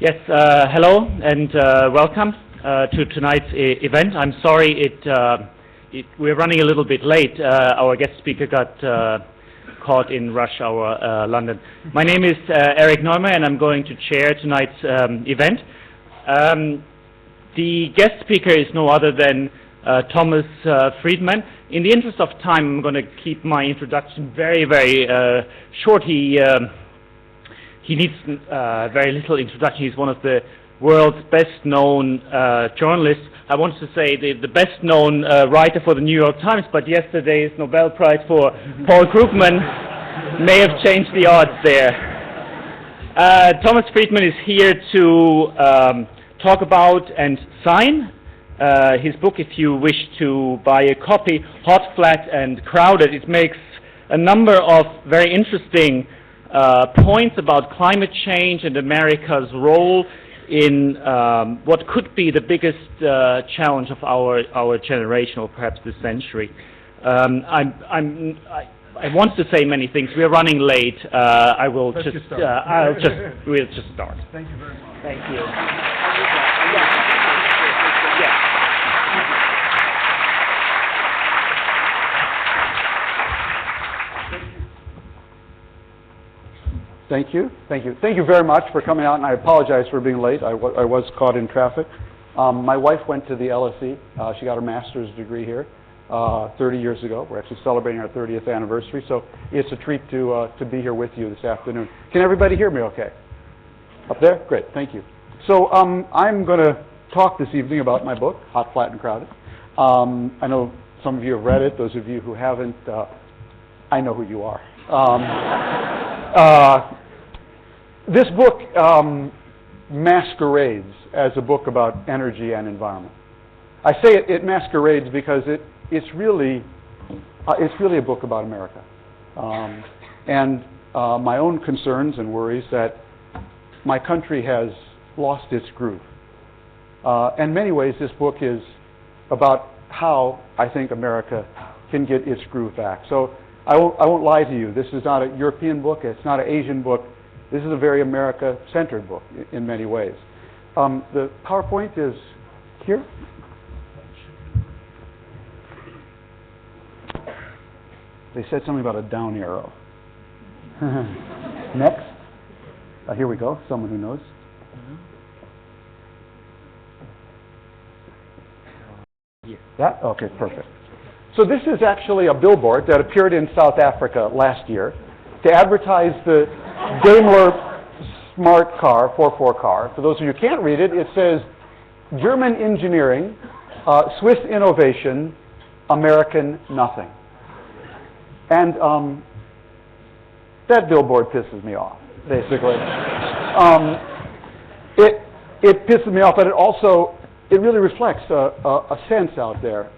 Yes, hello and welcome to tonight's event. I'm sorry we're running a little bit late. Our guest speaker got caught in rush hour London. My name is Eric Neumayer and I'm going to chair tonight's event. The guest speaker is no other than Thomas Friedman. In the interest of time, I'm going to keep my introduction very, very short. He needs very little introduction. He's one of the world's best-known journalists. I want to say the best-known writer for the New York Times, but yesterday's Nobel Prize for Paul Krugman may have changed the odds there. Thomas Friedman is here to talk about and sign his book. If you wish to buy a copy, Hot, Flat and Crowded. It makes a number of very interesting points about climate change and America's role in what could be the biggest challenge of our generation, or perhaps this century. I want to say many things. We are running late. We'll just start. Thank you very much. Thank you. Thank you. Thank you. Thank you very much for coming out, and I apologize for being late. I was caught in traffic. My wife went to the LSE. She got her master's degree here 30 years ago. We're actually celebrating our 30th anniversary, so it's a treat to be here with you this afternoon. Can everybody hear me okay? Up there? Great. Thank you. So I'm going to talk this evening about my book, Hot, Flat, and Crowded. I know some of you have read it. Those of you who haven't, I know who you are. This book masquerades as a book about energy and environment. I say it masquerades because it's really a book about America, and my own concerns and worries that my country has lost its groove. In many ways, this book is about how I think America can get its groove back. So I won't lie to you. This is not a European book. It's not an Asian book. This is a very America-centered book in many ways. The PowerPoint is here. They said something about a down arrow. Next. Here we go. Someone who knows. That? Okay, perfect. So this is actually a billboard that appeared in South Africa last year to advertise the Daimler Smart Car, 4x4 car. For those of you who can't read it, it says, German engineering, Swiss innovation, American nothing. And that billboard pisses me off, basically. It pisses me off, but it really reflects a sense out there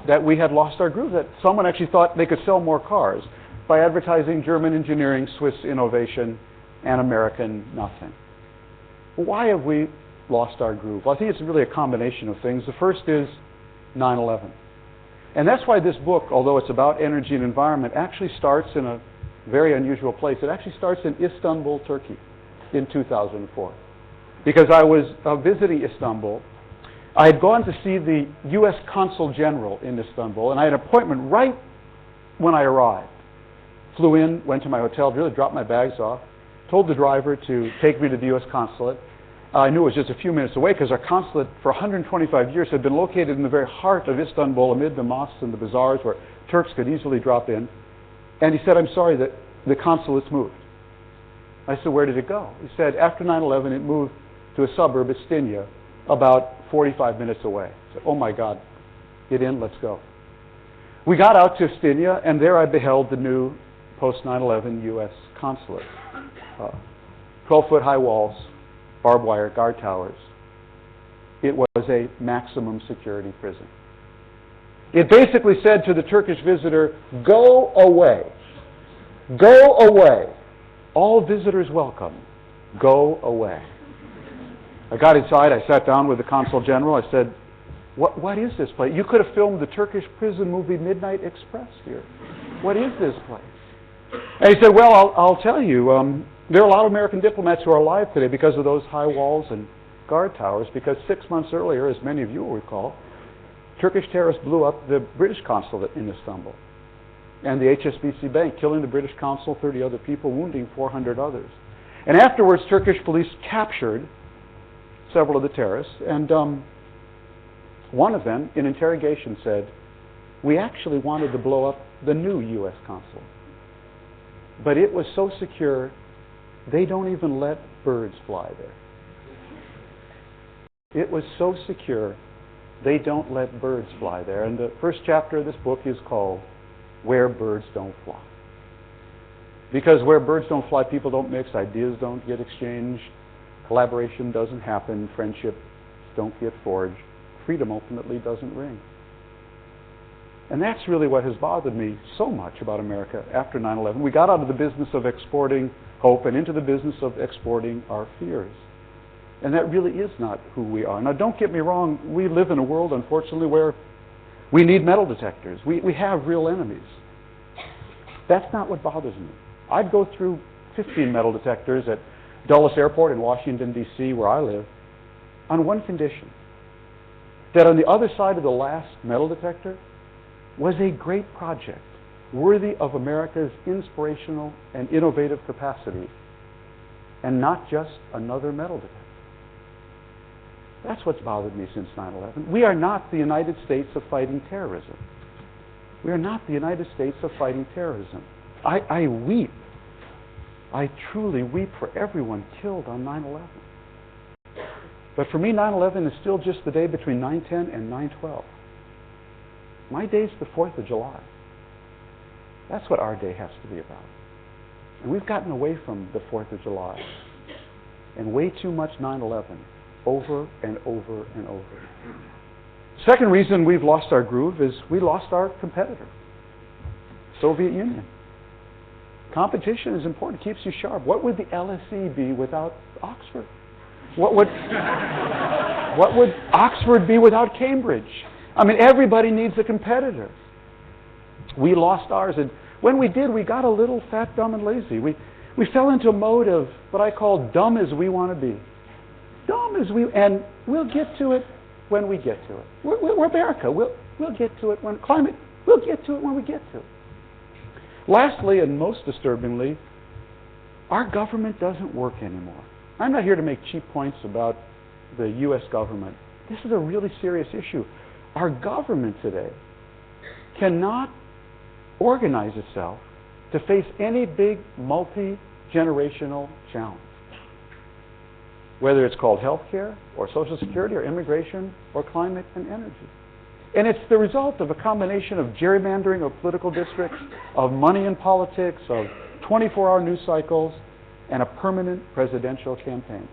that we had lost our groove, that someone actually thought they could sell more cars by advertising German engineering, Swiss innovation, and American nothing. Why have we lost our groove? Well, I think it's really a combination of things. The first is 9/11. And that's why this book, although it's about energy and environment, actually starts in a very unusual place. It actually starts in Istanbul, Turkey, in 2004. Because I was visiting Istanbul. I had gone to see the U.S. Consul General in Istanbul, and I had an appointment right when I arrived. Flew in, went to my hotel, really dropped my bags off, told the driver to take me to the U.S. consulate. I knew it was just a few minutes away because our consulate for 125 years had been located in the very heart of Istanbul, amid the mosques and the bazaars where Turks could easily drop in. And he said, I'm sorry that the consulate's moved. I said, where did it go? He said, after 9/11, it moved to a suburb, Istinya, about 45 minutes away. I said, oh my God, get in, let's go. We got out to Istinya, and there I beheld the new post-9/11 U.S. consulate. 12-foot high walls, barbed wire, guard towers. It was a maximum security prison. It basically said to the Turkish visitor, go away. Go away. All visitors welcome. Go away. I got inside, I sat down with the Consul General, I said, what is this place? You could have filmed the Turkish prison movie Midnight Express here. What is this place? And he said, well, I'll tell you, There are a lot of American diplomats who are alive today because of those high walls and guard towers, because 6 months earlier, as many of you will recall, Turkish terrorists blew up the British consulate in Istanbul and the HSBC Bank, killing the British consul, 30 other people, wounding 400 others. And afterwards, Turkish police captured several of the terrorists, and one of them, in interrogation, said, "We actually wanted to blow up the new U.S. consul, but it was so secure, they don't even let birds fly there. It was so secure, they don't let birds fly there." And the first chapter of this book is called Where Birds Don't Fly. Because where birds don't fly, people don't mix, ideas don't get exchanged, collaboration doesn't happen, friendships don't get forged, freedom ultimately doesn't ring. And that's really what has bothered me so much about America after 9/11. We got out of the business of exporting hope and into the business of exporting our fears. And that really is not who we are. Now, don't get me wrong, we live in a world, unfortunately, where we need metal detectors. We have real enemies. That's not what bothers me. I'd go through 15 metal detectors at Dulles Airport in Washington, D.C., where I live, on one condition: that on the other side of the last metal detector was a great project worthy of America's inspirational and innovative capacity, and not just another metal detector. That's what's bothered me since 9/11. We are not the United States of fighting terrorism. We are not the United States of fighting terrorism. I weep. I truly weep for everyone killed on 9/11. But for me, 9/11 is still just the day between 9/10 and 9/12. My day's the 4th of July. That's what our day has to be about. And we've gotten away from the 4th of July and way too much 9/11 over and over and over. Second reason we've lost our groove is we lost our competitor, Soviet Union. Competition is important. It keeps you sharp. What would the LSE be without Oxford? What would Oxford be without Cambridge? I mean, everybody needs a competitor. We lost ours, and when we did, we got a little fat, dumb, and lazy. We fell into a mode of what I call dumb as we want to be. Dumb as we, and we'll get to it when we get to it. We're America. We'll get to it when climate. We'll get to it when we get to it. Lastly, and most disturbingly, our government doesn't work anymore. I'm not here to make cheap points about the U.S. government. This is a really serious issue. Our government today cannot organize itself to face any big multi-generational challenge, whether it's called healthcare or Social Security or immigration or climate and energy. And it's the result of a combination of gerrymandering of political districts, of money in politics, of 24-hour news cycles, and a permanent presidential campaign.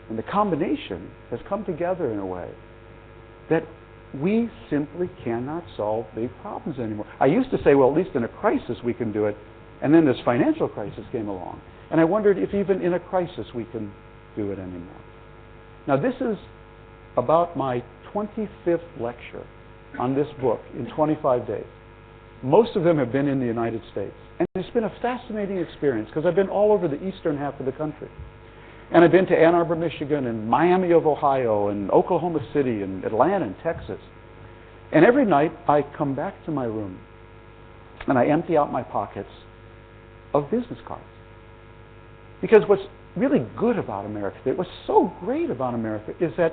And the combination has come together in a way that we simply cannot solve big problems anymore. I used to say, well, at least in a crisis we can do it, and then this financial crisis came along. And I wondered if even in a crisis we can do it anymore. Now, this is about my 25th lecture on this book in 25 days. Most of them have been in the United States. And it's been a fascinating experience because I've been all over the eastern half of the country. And I've been to Ann Arbor, Michigan, and Miami of Ohio, and Oklahoma City, and Atlanta, and Texas. And every night I come back to my room and I empty out my pockets of business cards. Because what's really good about America today, what's so great about America, is that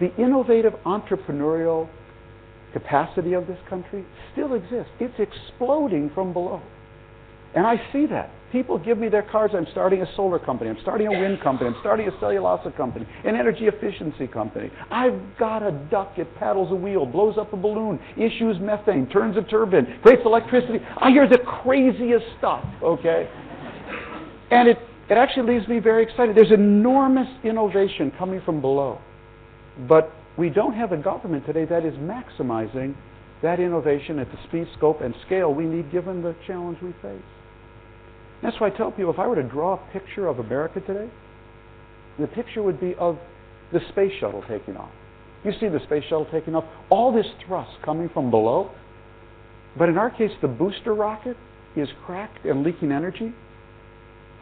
the innovative entrepreneurial capacity of this country still exists. It's exploding from below. And I see that. People give me their cards. I'm starting a solar company. I'm starting a wind company. I'm starting a cellulosic company, an energy efficiency company. I've got a duck. It paddles a wheel, blows up a balloon, issues methane, turns a turbine, creates electricity. I hear the craziest stuff, okay? And it actually leaves me very excited. There's enormous innovation coming from below. But we don't have a government today that is maximizing that innovation at the speed, scope, and scale we need given the challenge we face. That's why I tell people, if I were to draw a picture of America today, the picture would be of the space shuttle taking off. You see the space shuttle taking off, all this thrust coming from below, but in our case, the booster rocket is cracked and leaking energy.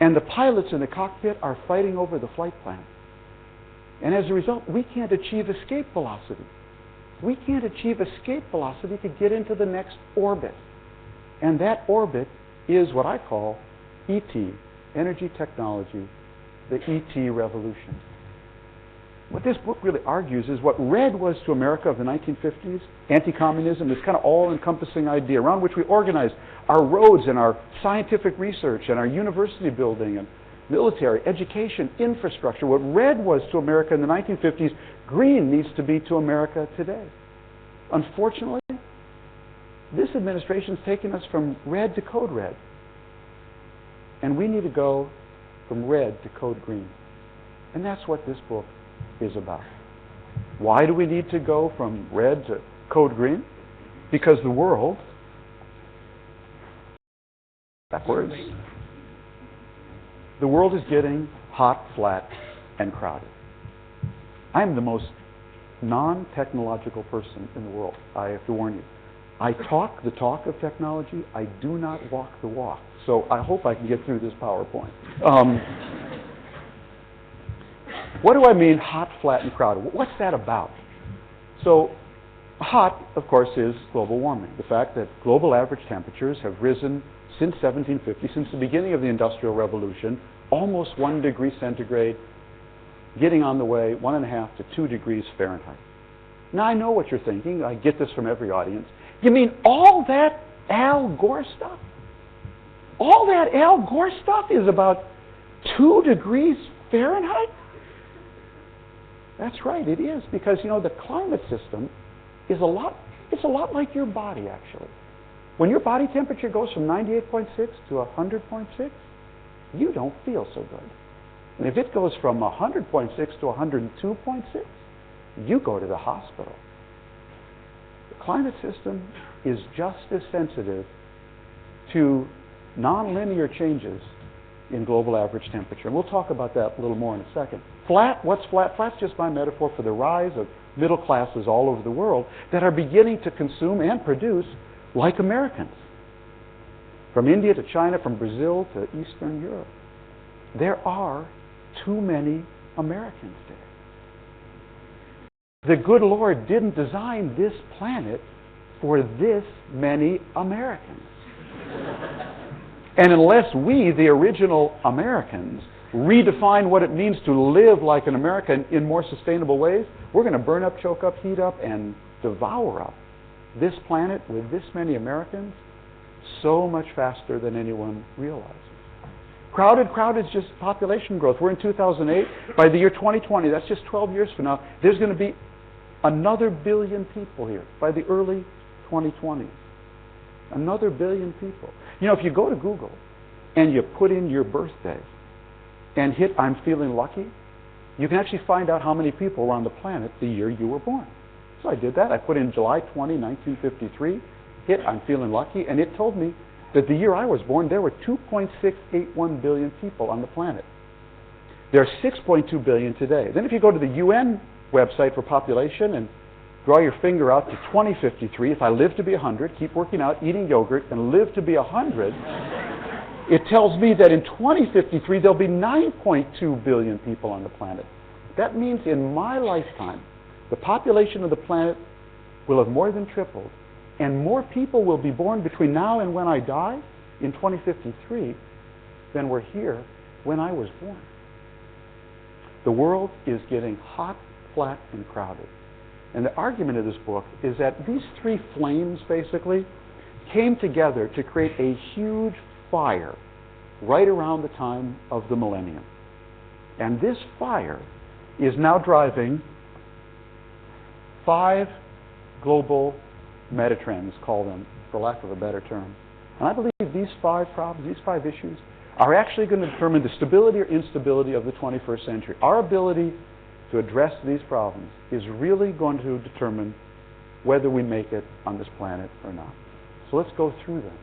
And the pilots in the cockpit are fighting over the flight plan. And as a result, we can't achieve escape velocity. We can't achieve escape velocity to get into the next orbit. And that orbit is what I call ET, energy technology, the ET revolution. What this book really argues is what red was to America of the 1950s, anti-communism, this kind of all-encompassing idea around which we organized our roads and our scientific research and our university building and military, education, infrastructure. What red was to America in the 1950s, green needs to be to America today. Unfortunately, this administration is taking us from red to code red. And we need to go from red to code green. And that's what this book is about. Why do we need to go from red to code green? Because the world, backwards, the world is getting hot, flat, and crowded. I'm the most non-technological person in the world. I have to warn you. I talk the talk of technology. I do not walk the walk. So I hope I can get through this PowerPoint. What do I mean hot, flat, and crowded? What's that about? So hot, of course, is global warming. The fact that global average temperatures have risen since 1750, since the beginning of the Industrial Revolution, almost 1 degree centigrade, getting on the way 1.5 to 2 degrees Fahrenheit. Now, I know what you're thinking. I get this from every audience. You mean all that Al Gore stuff? All that Al Gore stuff is about 2 degrees Fahrenheit? That's right, it is, because the climate system is it's a lot like your body, actually. When your body temperature goes from 98.6 to 100.6, you don't feel so good. And if it goes from 100.6 to 102.6, you go to the hospital. The climate system is just as sensitive to nonlinear changes in global average temperature. And we'll talk about that a little more in a second. Flat, what's flat? Flat's just my metaphor for the rise of middle classes all over the world that are beginning to consume and produce like Americans. From India to China, from Brazil to Eastern Europe. There are too many Americans there. The good Lord didn't design this planet for this many Americans. And unless we, the original Americans, redefine what it means to live like an American in more sustainable ways, we're going to burn up, choke up, heat up, and devour up this planet with this many Americans so much faster than anyone realizes. Crowded is just population growth. We're in 2008. By the year 2020, that's just 12 years from now, there's going to be another billion people here by the early 2020s. Another billion people. If you go to Google and you put in your birthday and hit I'm feeling lucky, you can actually find out how many people were on the planet the year you were born. So I did that. I put in July 20, 1953, hit I'm feeling lucky, and it told me that the year I was born, there were 2.681 billion people on the planet. There are 6.2 billion today. Then if you go to the UN website for population and draw your finger out to 2053, if I live to be 100, keep working out, eating yogurt, and live to be 100, it tells me that in 2053 there'll be 9.2 billion people on the planet. That means in my lifetime, the population of the planet will have more than tripled, and more people will be born between now and when I die in 2053 than were here when I was born. The world is getting hot, flat, and crowded. And the argument of this book is that these three flames, basically, came together to create a huge fire right around the time of the millennium. And this fire is now driving 5 global metatrends, call them, for lack of a better term. And I believe these 5 problems, these 5 issues, are actually going to determine the stability or instability of the 21st century. Our ability to address these problems is really going to determine whether we make it on this planet or not. So let's go through them.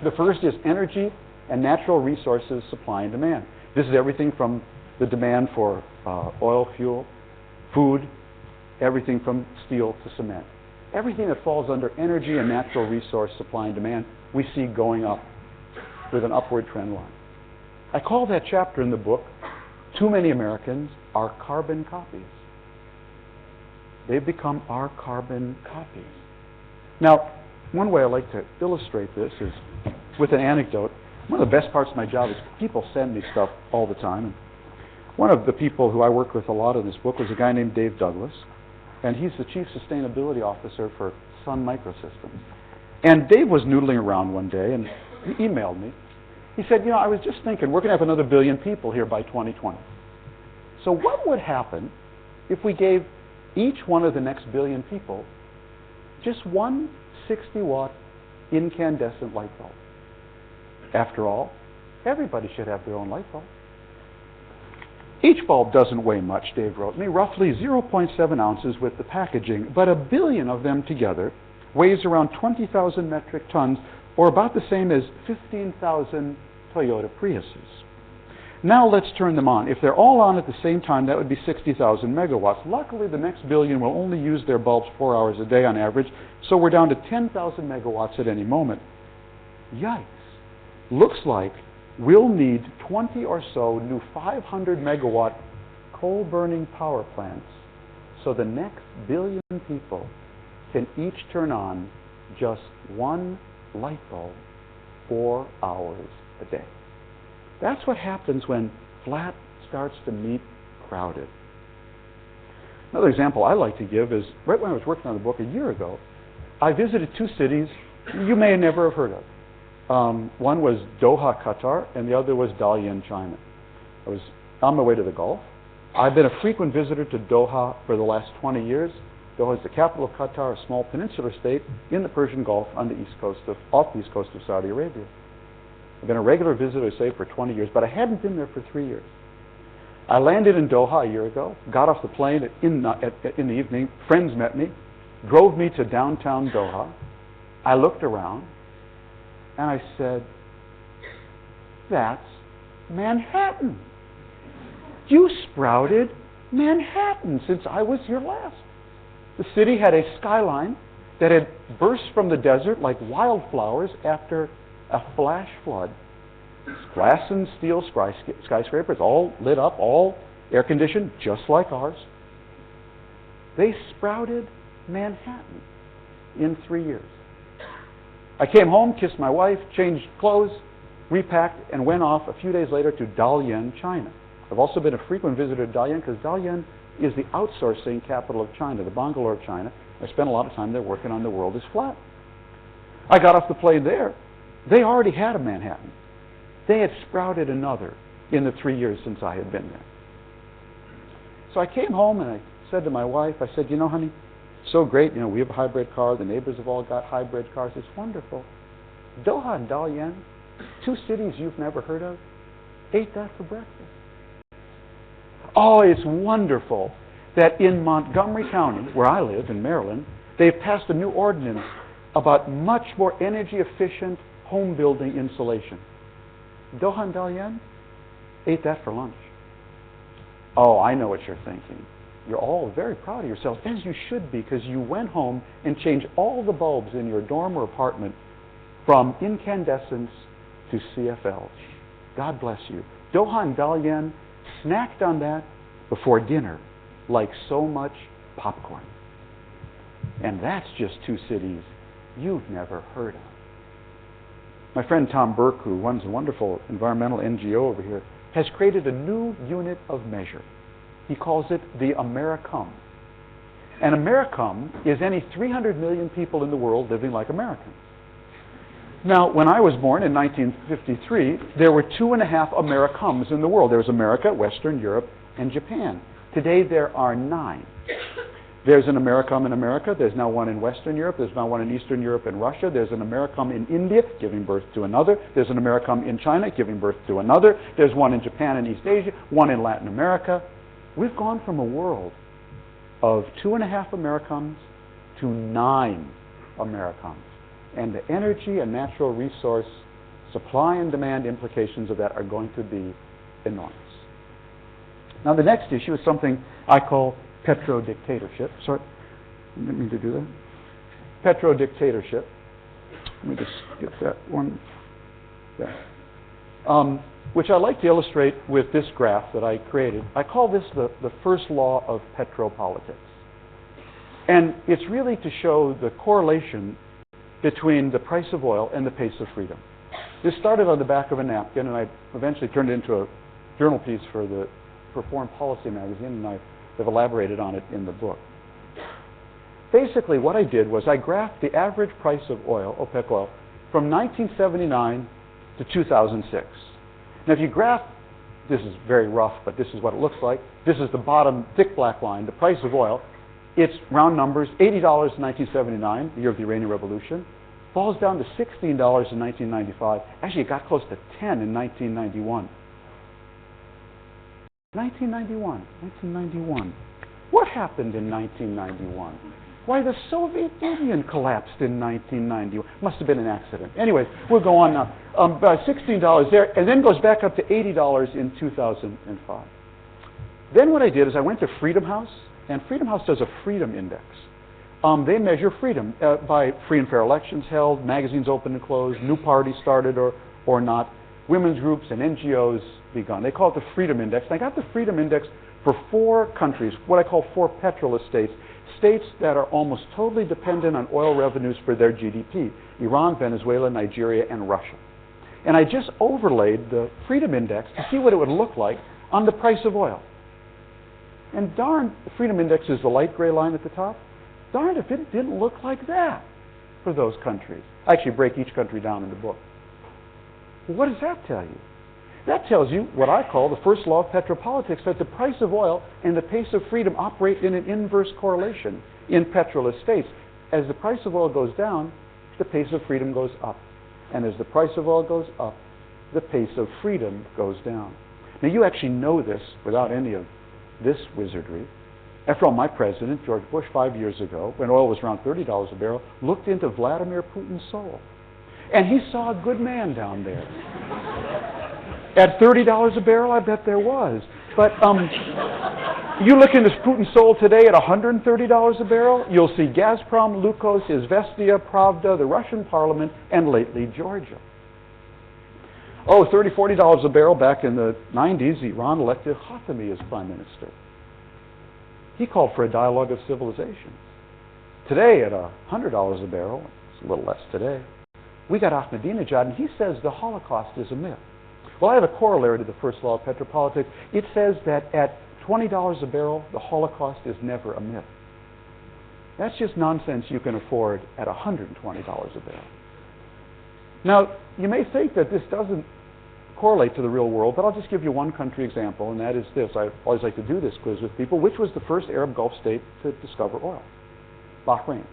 The first is energy and natural resources supply and demand. This is everything from the demand for oil, fuel, food, everything from steel to cement. Everything that falls under energy and natural resource supply and demand, we see going up with an upward trend line. I call that chapter in the book, Too Many Americans Are Carbon Copies. They've become our carbon copies. Now, one way I like to illustrate this is with an anecdote. One of the best parts of my job is people send me stuff all the time. And one of the people who I worked with a lot in this book was a guy named Dave Douglas, and he's the Chief Sustainability Officer for Sun Microsystems. And Dave was noodling around one day, and he emailed me. He said, I was just thinking, we're going to have another billion people here by 2020. So what would happen if we gave each one of the next billion people just one 60-watt incandescent light bulb? After all, everybody should have their own light bulb. Each bulb doesn't weigh much, Dave wrote me, roughly 0.7 ounces with the packaging, but a billion of them together weighs around 20,000 metric tons, or about the same as 15,000 Toyota Priuses. Now let's turn them on. If they're all on at the same time, that would be 60,000 megawatts. Luckily, the next billion will only use their bulbs 4 hours a day on average, so we're down to 10,000 megawatts at any moment. Yikes. Looks like we'll need 20 or so new 500 megawatt coal-burning power plants so the next billion people can each turn on just one light bulb 4 hours a day. That's what happens when flat starts to meet crowded. Another example I like to give is, right when I was working on the book a year ago, I visited two cities you may never have heard of. One was Doha, Qatar, and the other was Dalian, China. I was on my way to the Gulf. I've been a frequent visitor to Doha for the last 20 years. Doha is the capital of Qatar, a small peninsular state in the Persian Gulf on the off the east coast of Saudi Arabia. I've been a regular visitor, I say, for 20 years, but I hadn't been there for 3 years. I landed in Doha a year ago, got off the plane in the evening, friends met me, drove me to downtown Doha. I looked around, and I said, that's Manhattan. You sprouted Manhattan since I was here last. The city had a skyline that had burst from the desert like wildflowers after a flash flood. Glass and steel skyscrapers, all lit up, all air-conditioned, just like ours. They sprouted Manhattan in 3 years. I came home, kissed my wife, changed clothes, repacked, and went off a few days later to Dalian, China. I've also been a frequent visitor to Dalian because Dalian is the outsourcing capital of China, the Bangalore of China. I spent a lot of time there working on The World is Flat. I got off the plane there. They already had a Manhattan. They had sprouted another in the 3 years since I had been there. So I came home and I said to my wife, I said, honey, so great, we have a hybrid car, the neighbors have all got hybrid cars, it's wonderful. Doha and Dalian, two cities you've never heard of, ate that for breakfast. Oh, it's wonderful that in Montgomery County, where I live in Maryland, they've passed a new ordinance about much more energy efficient home building insulation. Doha and Dalian ate that for lunch. Oh, I know what you're thinking. You're all very proud of yourselves, as you should be, because you went home and changed all the bulbs in your dorm or apartment from incandescents to CFLs. God bless you. Doha and Dalian snacked on that before dinner like so much popcorn. And that's just two cities you've never heard of. My friend Tom Burke, who runs a wonderful environmental NGO over here, has created a new unit of measure. He calls it the Americum. And Americum is any 300 million people in the world living like Americans. Now, when I was born in 1953, there were 2.5 Americums in the world. There was America, Western Europe, and Japan. Today there are 9. There's an Americum in America. There's now one in Western Europe. There's now one in Eastern Europe and Russia. There's an Americum in India, giving birth to another. There's an Americum in China, giving birth to another. There's one in Japan and East Asia, one in Latin America. We've gone from a world of 2.5 Americums to 9 Americums. And the energy and natural resource supply and demand implications of that are going to be enormous. Now the next issue is something I call petrodictatorship. Sorry, I didn't mean to do that. Petrodictatorship. Let me just get that one there. which I like to illustrate with this graph that I created. I call this the first law of petropolitics. And it's really to show the correlation between the price of oil and the pace of freedom. This started on the back of a napkin, and I eventually turned it into a journal piece for Foreign Policy magazine, and I have elaborated on it in the book. Basically, what I did was I graphed the average price of oil, OPEC oil, from 1979 to 2006. Now, if you graph, this is very rough, but this is what it looks like. This is the bottom thick black line, the price of oil. It's round numbers, $80 in 1979, the year of the Iranian Revolution. Falls down to $16 in 1995. Actually, it got close to 10 in 1991. 1991. What happened in 1991? Why, the Soviet Union collapsed in 1991. Must have been an accident. Anyways, we'll go on now. $16 there, and then goes back up to $80 in 2005. Then what I did is I went to Freedom House, and Freedom House does a freedom index. They measure freedom by free and fair elections held, magazines open and closed, new parties started or not, women's groups and NGOs begun. They call it the Freedom Index. And I got the Freedom Index for 4 countries, what I call 4 petrol states, states that are almost totally dependent on oil revenues for their GDP: Iran, Venezuela, Nigeria, and Russia. And I just overlaid the Freedom Index to see what it would look like on the price of oil. And darn, the Freedom Index is the light gray line at the top. Darn if it didn't look like that for those countries. I actually break each country down in the book. Well, what does that tell you? That tells you what I call the first law of petropolitics, that the price of oil and the pace of freedom operate in an inverse correlation in petrol states. As the price of oil goes down, the pace of freedom goes up. And as the price of oil goes up, the pace of freedom goes down. Now, you actually know this without any of this wizardry. After all, my president, George Bush, 5 years ago, when oil was around $30 a barrel, looked into Vladimir Putin's soul. And he saw a good man down there. At $30 a barrel, I bet there was. But you look into Putin's soul today at $130 a barrel, you'll see Gazprom, Lukos, Izvestia, Pravda, the Russian parliament, and lately Georgia. Oh, $30, $40 a barrel back in the 90s, Iran elected Khatami as prime minister. He called for a dialogue of civilizations. Today, at $100 a barrel, it's a little less today, we got Ahmadinejad, and he says the Holocaust is a myth. Well, I have a corollary to the first law of petropolitics. It says that at $20 a barrel, the Holocaust is never a myth. That's just nonsense you can afford at $120 a barrel. Now, you may think that this doesn't correlate to the real world, but I'll just give you one country example, and that is this. I always like to do this quiz with people. Which was the first Arab Gulf state to discover oil? Bahrain.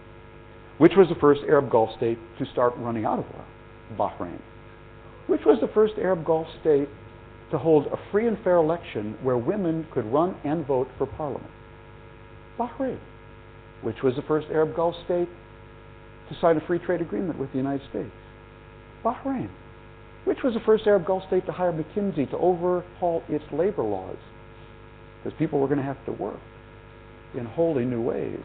Which was the first Arab Gulf state to start running out of oil? Bahrain. Which was the first Arab Gulf state to hold a free and fair election where women could run and vote for parliament? Bahrain. Which was the first Arab Gulf state to sign a free trade agreement with the United States? Bahrain. Which was the first Arab Gulf state to hire McKinsey to overhaul its labor laws? Because people were going to have to work in wholly new ways.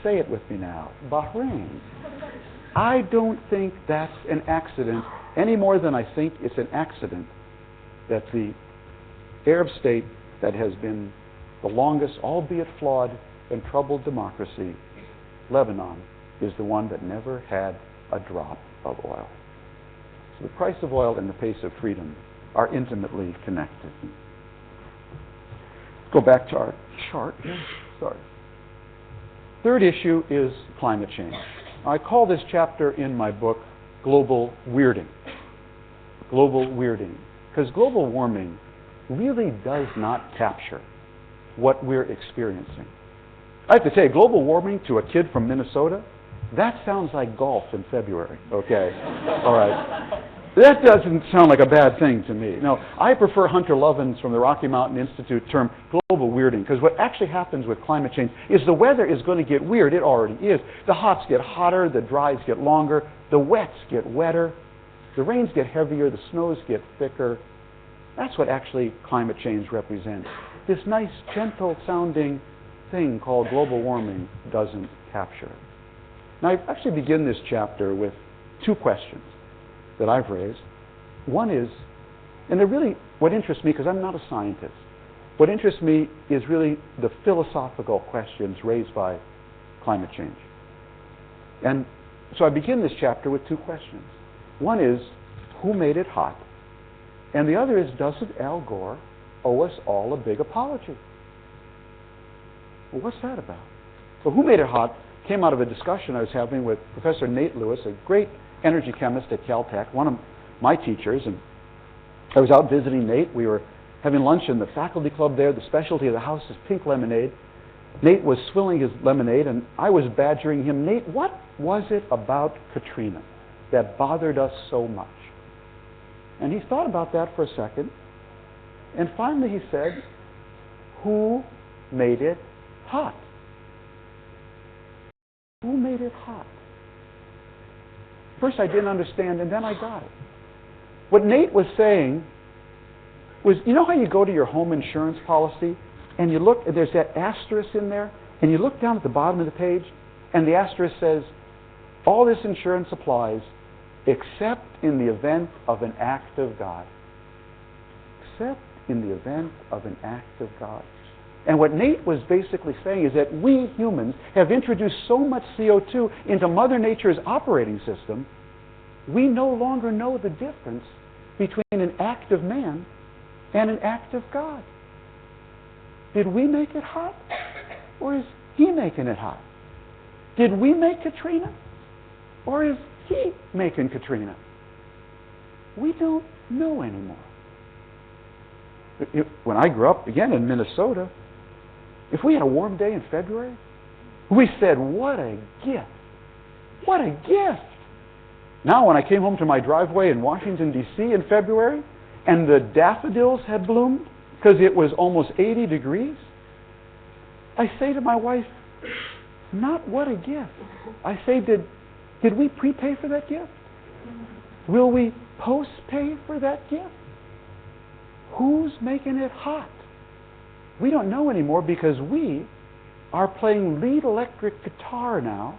Say it with me now. Bahrain. I don't think that's an accident any more than I think it's an accident that the Arab state that has been the longest, albeit flawed and troubled democracy, Lebanon, is the one that never had a drop of oil. So the price of oil and the pace of freedom are intimately connected. Let's go back to our chart here. Sorry. Third issue is climate change. I call this chapter in my book Global Weirding. Global Weirding. Because global warming really does not capture what we're experiencing. I have to tell you, global warming to a kid from Minnesota, that sounds like golf in February, okay? All right. That doesn't sound like a bad thing to me. No, I prefer Hunter Lovin's from the Rocky Mountain Institute term global weirding, because what actually happens with climate change is the weather is going to get weird. It already is. The hots get hotter, the dries get longer, the wets get wetter, the rains get heavier, the snows get thicker. That's what actually climate change represents. This nice, gentle-sounding thing called global warming doesn't capture it. Now, I actually begin this chapter with 2 questions that I've raised. One is, And they're really, what interests me, because I'm not a scientist, what interests me is really the philosophical questions raised by climate change. And so I begin this chapter with two questions. One is, who made it hot? And the other is, doesn't Al Gore owe us all a big apology? Well, what's that about? Well, who made it hot came out of a discussion I was having with Professor Nate Lewis, a great energy chemist at Caltech, one of my teachers. And I was out visiting Nate. We were having lunch in the faculty club there. The specialty of the house is pink lemonade. Nate was swilling his lemonade, and I was badgering him. Nate, what was it about Katrina that bothered us so much? And he thought about that for a second, and finally he said, who made it hot? Who made it hot? First I didn't understand, and then I got it. What Nate was saying was, you know how you go to your home insurance policy, and you look, there's that asterisk in there, and you look down at the bottom of the page, and the asterisk says, all this insurance applies except in the event of an act of God. Except in the event of an act of God. And what Nate was basically saying is that we humans have introduced so much CO2 into Mother Nature's operating system, we no longer know the difference between an act of man and an act of God. Did we make it hot? Or is he making it hot? Did we make Katrina? Or is he making Katrina? We don't know anymore. When I grew up, again in Minnesota, if we had a warm day in February, we said, what a gift. What a gift. Now when I came home to my driveway in Washington, D.C. in February, and the daffodils had bloomed, because it was almost 80 degrees, I say to my wife, not what a gift. I say, did we prepay for that gift? Will we post-pay for that gift? Who's making it hot? We don't know anymore because we are playing lead electric guitar now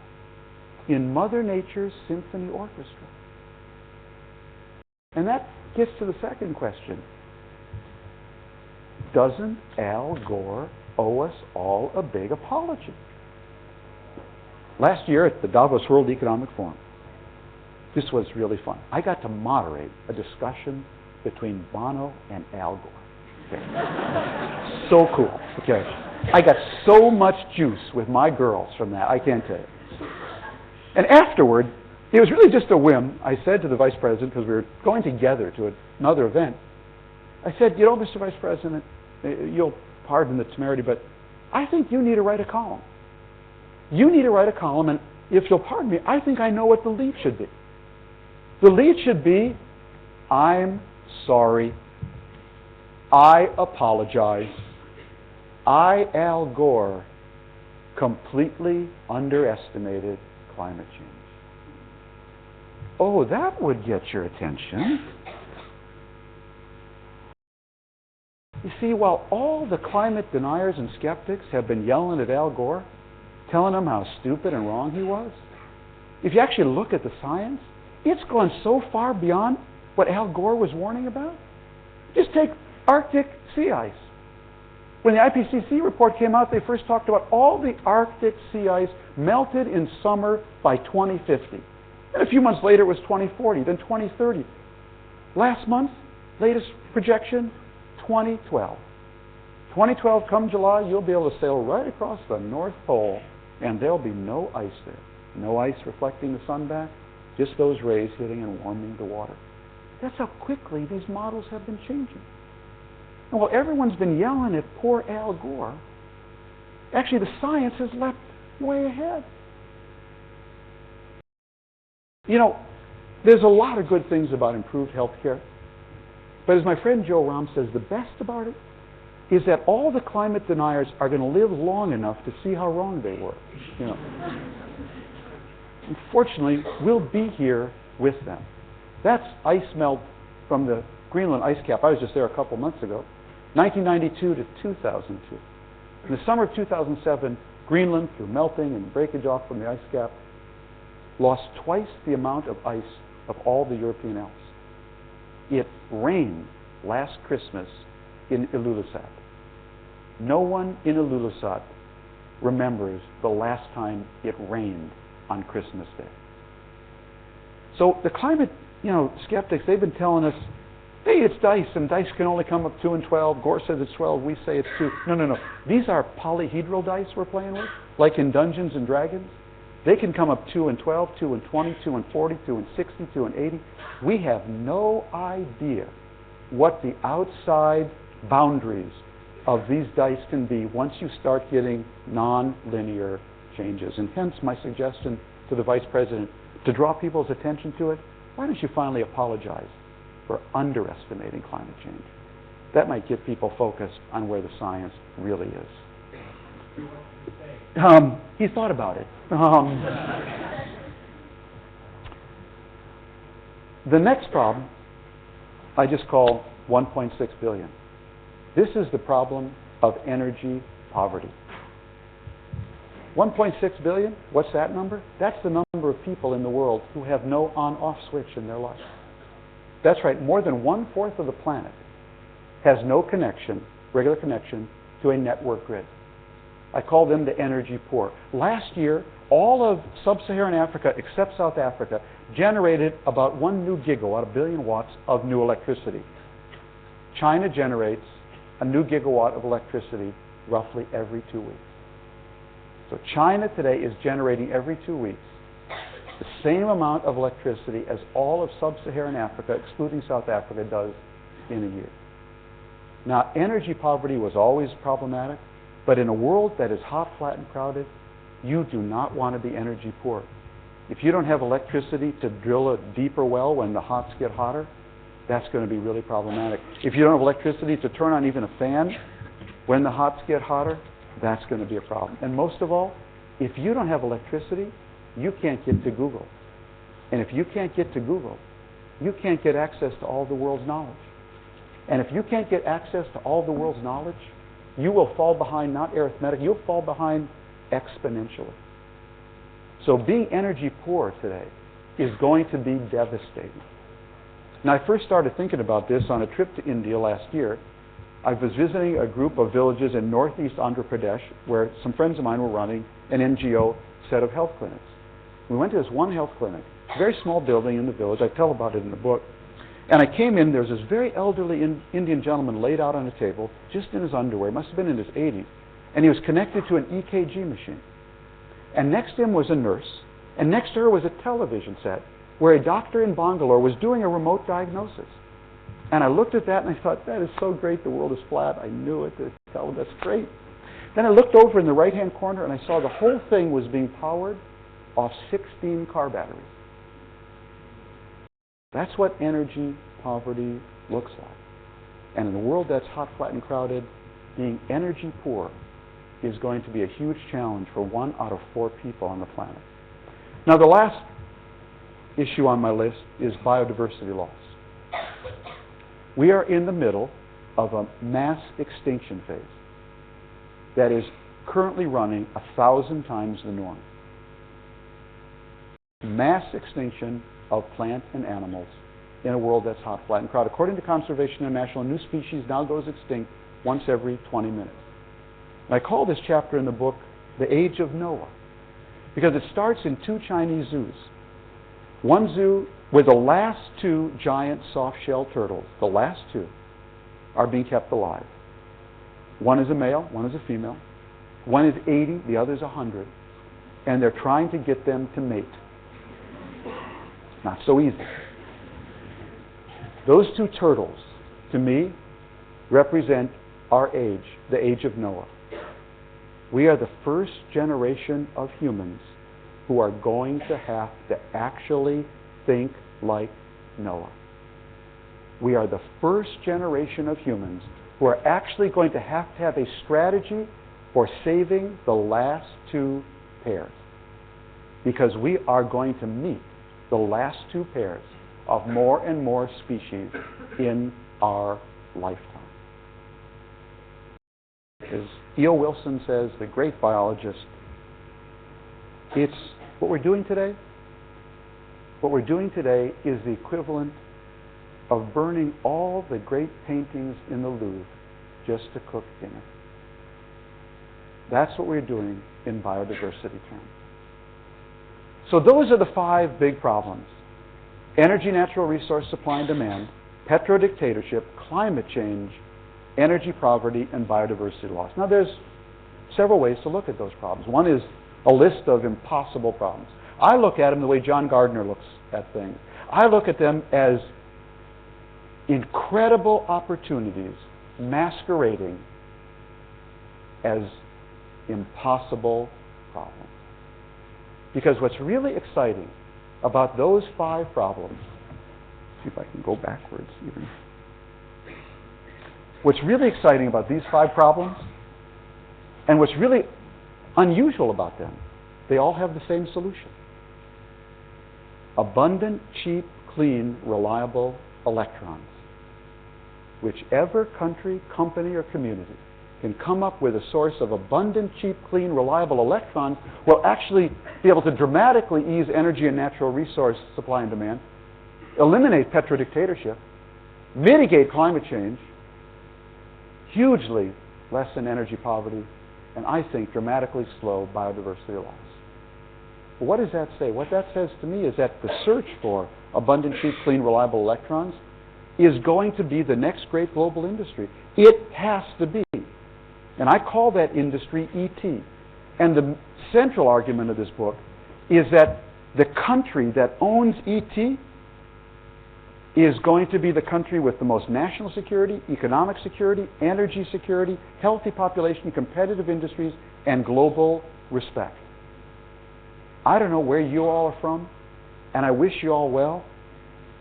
in Mother Nature's symphony orchestra. And that gets to the second question. Doesn't Al Gore owe us all a big apology? Last year at the Davos World Economic Forum, this was really fun. I got to moderate a discussion between Bono and Al Gore. Okay. So cool. Okay. I got so much juice with my girls from that, I can't tell you. And afterward, it was really just a whim. I said to the Vice President, because we were going together to another event, I said, you know, Mr. Vice President, you'll pardon the temerity, but I think you need to write a column. You need to write a column, and if you'll pardon me, I think I know what the lead should be. The lead should be, I'm sorry. I apologize. I, Al Gore, completely underestimated climate change. Oh, that would get your attention. You see, while all the climate deniers and skeptics have been yelling at Al Gore, telling him how stupid and wrong he was, if you actually look at the science, it's gone so far beyond what Al Gore was warning about. Just take Arctic sea ice. When the IPCC report came out, they first talked about all the Arctic sea ice melted in summer by 2050. And a few months later, it was 2040, then 2030. Last month, latest projection, 2012. 2012, come July, you'll be able to sail right across the North Pole, and there'll be no ice there. No ice reflecting the sun back, just those rays hitting and warming the water. That's how quickly these models have been changing. And while everyone's been yelling at poor Al Gore, actually the science has leapt way ahead. You know, there's a lot of good things about improved health care. But as my friend Joe Rahm says, the best about it is that all the climate deniers are going to live long enough to see how wrong they were. You know. Unfortunately, we'll be here with them. That's ice melt from the Greenland ice cap. I was just there a couple months ago. 1992 to 2002. In the summer of 2007, Greenland, through melting and breakage off from the ice cap, lost twice the amount of ice of all the European Alps. It rained last Christmas in Ilulissat. No one in Ilulissat remembers the last time it rained on Christmas Day. So the climate, skeptics, they've been telling us, hey, it's dice, and dice can only come up 2 and 12. Gore says it's 12. We say it's 2. No. These are polyhedral dice we're playing with, like in Dungeons and Dragons. They can come up 2 and 12, 2 and 20, 2 and 40, 2 and 60, 2 and 80. We have no idea what the outside boundaries of these dice can be once you start getting non-linear changes. And hence my suggestion to the Vice President to draw people's attention to it, why don't you finally apologize for underestimating climate change? That might get people focused on where the science really is. He thought about it. The next problem I just call 1.6 billion. This is the problem of energy poverty. 1.6 billion, what's that number? That's the number of people in the world who have no on-off switch in their life. That's right, more than 1/4 of the planet has no connection, regular connection, to a network grid. I call them the energy poor. Last year, all of sub-Saharan Africa, except South Africa, generated about 1 new gigawatt, 1 billion watts of new electricity. China generates a new gigawatt of electricity roughly every 2 weeks. So China today is generating every 2 weeks the same amount of electricity as all of sub-Saharan Africa, excluding South Africa, does in a year. Now, energy poverty was always problematic, but in a world that is hot, flat, and crowded, you do not want to be energy poor. If you don't have electricity to drill a deeper well when the hots get hotter, that's going to be really problematic. If you don't have electricity to turn on even a fan when the hots get hotter, that's going to be a problem. And most of all, if you don't have electricity, you can't get to Google. And if you can't get to Google, you can't get access to all the world's knowledge. And if you can't get access to all the world's knowledge, you will fall behind, not arithmetic, you'll fall behind exponentially. So being energy poor today is going to be devastating. Now, I first started thinking about this on a trip to India last year. I was visiting a group of villages in northeast Andhra Pradesh where some friends of mine were running an NGO set of health clinics. We went to this one health clinic, a very small building in the village. I tell about it in the book. And I came in, there was this very elderly Indian gentleman laid out on a table, just in his underwear, must have been in his 80s, and he was connected to an EKG machine. And next to him was a nurse, and next to her was a television set where a doctor in Bangalore was doing a remote diagnosis. And I looked at that and I thought, that is so great, the world is flat. I knew it, that's great. Then I looked over in the right-hand corner and I saw the whole thing was being powered off 16 car batteries. That's what energy poverty looks like. And in a world that's hot, flat, and crowded, being energy poor is going to be a huge challenge for 1 out of 4 people on the planet. Now, the last issue on my list is biodiversity loss. We are in the middle of a mass extinction phase that is currently running 1,000 times the norm. Mass extinction of plant and animals in a world that's hot, flat, and crowded. According to Conservation International, a new species now goes extinct once every 20 minutes. And I call this chapter in the book The Age of Noah, because it starts in 2 Chinese zoos. One zoo where the last 2 giant soft-shell turtles, the last 2, are being kept alive. One is a male, one is a female. One is 80, the other is 100. And they're trying to get them to mate. Not so easy. Those 2 turtles, to me, represent our age, the age of Noah. We are the first generation of humans who are going to have to actually think like Noah. We are the first generation of humans who are actually going to have a strategy for saving the last 2 pairs. Because we are going to meet the last 2 pairs of more and more species in our lifetime. As E.O. Wilson says, the great biologist, it's what we're doing today. What we're doing today is the equivalent of burning all the great paintings in the Louvre just to cook dinner. That's what we're doing in biodiversity terms. So those are the 5 big problems: energy, natural resource supply and demand, petrodictatorship, climate change, energy poverty, and biodiversity loss. Now there's several ways to look at those problems. One is a list of impossible problems. I look at them the way John Gardner looks at things. I look at them as incredible opportunities masquerading as impossible problems. Because what's really exciting about those 5 problems, see if I can go backwards even. What's really exciting about these 5 problems, and what's really unusual about them, they all have the same solution. Abundant, cheap, clean, reliable electrons. Whichever country, company, or community can come up with a source of abundant, cheap, clean, reliable electrons will actually be able to dramatically ease energy and natural resource supply and demand, eliminate petrodictatorship, mitigate climate change, hugely lessen energy poverty, and I think dramatically slow biodiversity loss. Well, what does that say? What that says to me is that the search for abundant, cheap, clean, reliable electrons is going to be the next great global industry. It has to be. And I call that industry ET. And the central argument of this book is that the country that owns ET is going to be the country with the most national security, economic security, energy security, healthy population, competitive industries, and global respect. I don't know where you all are from, and I wish you all well,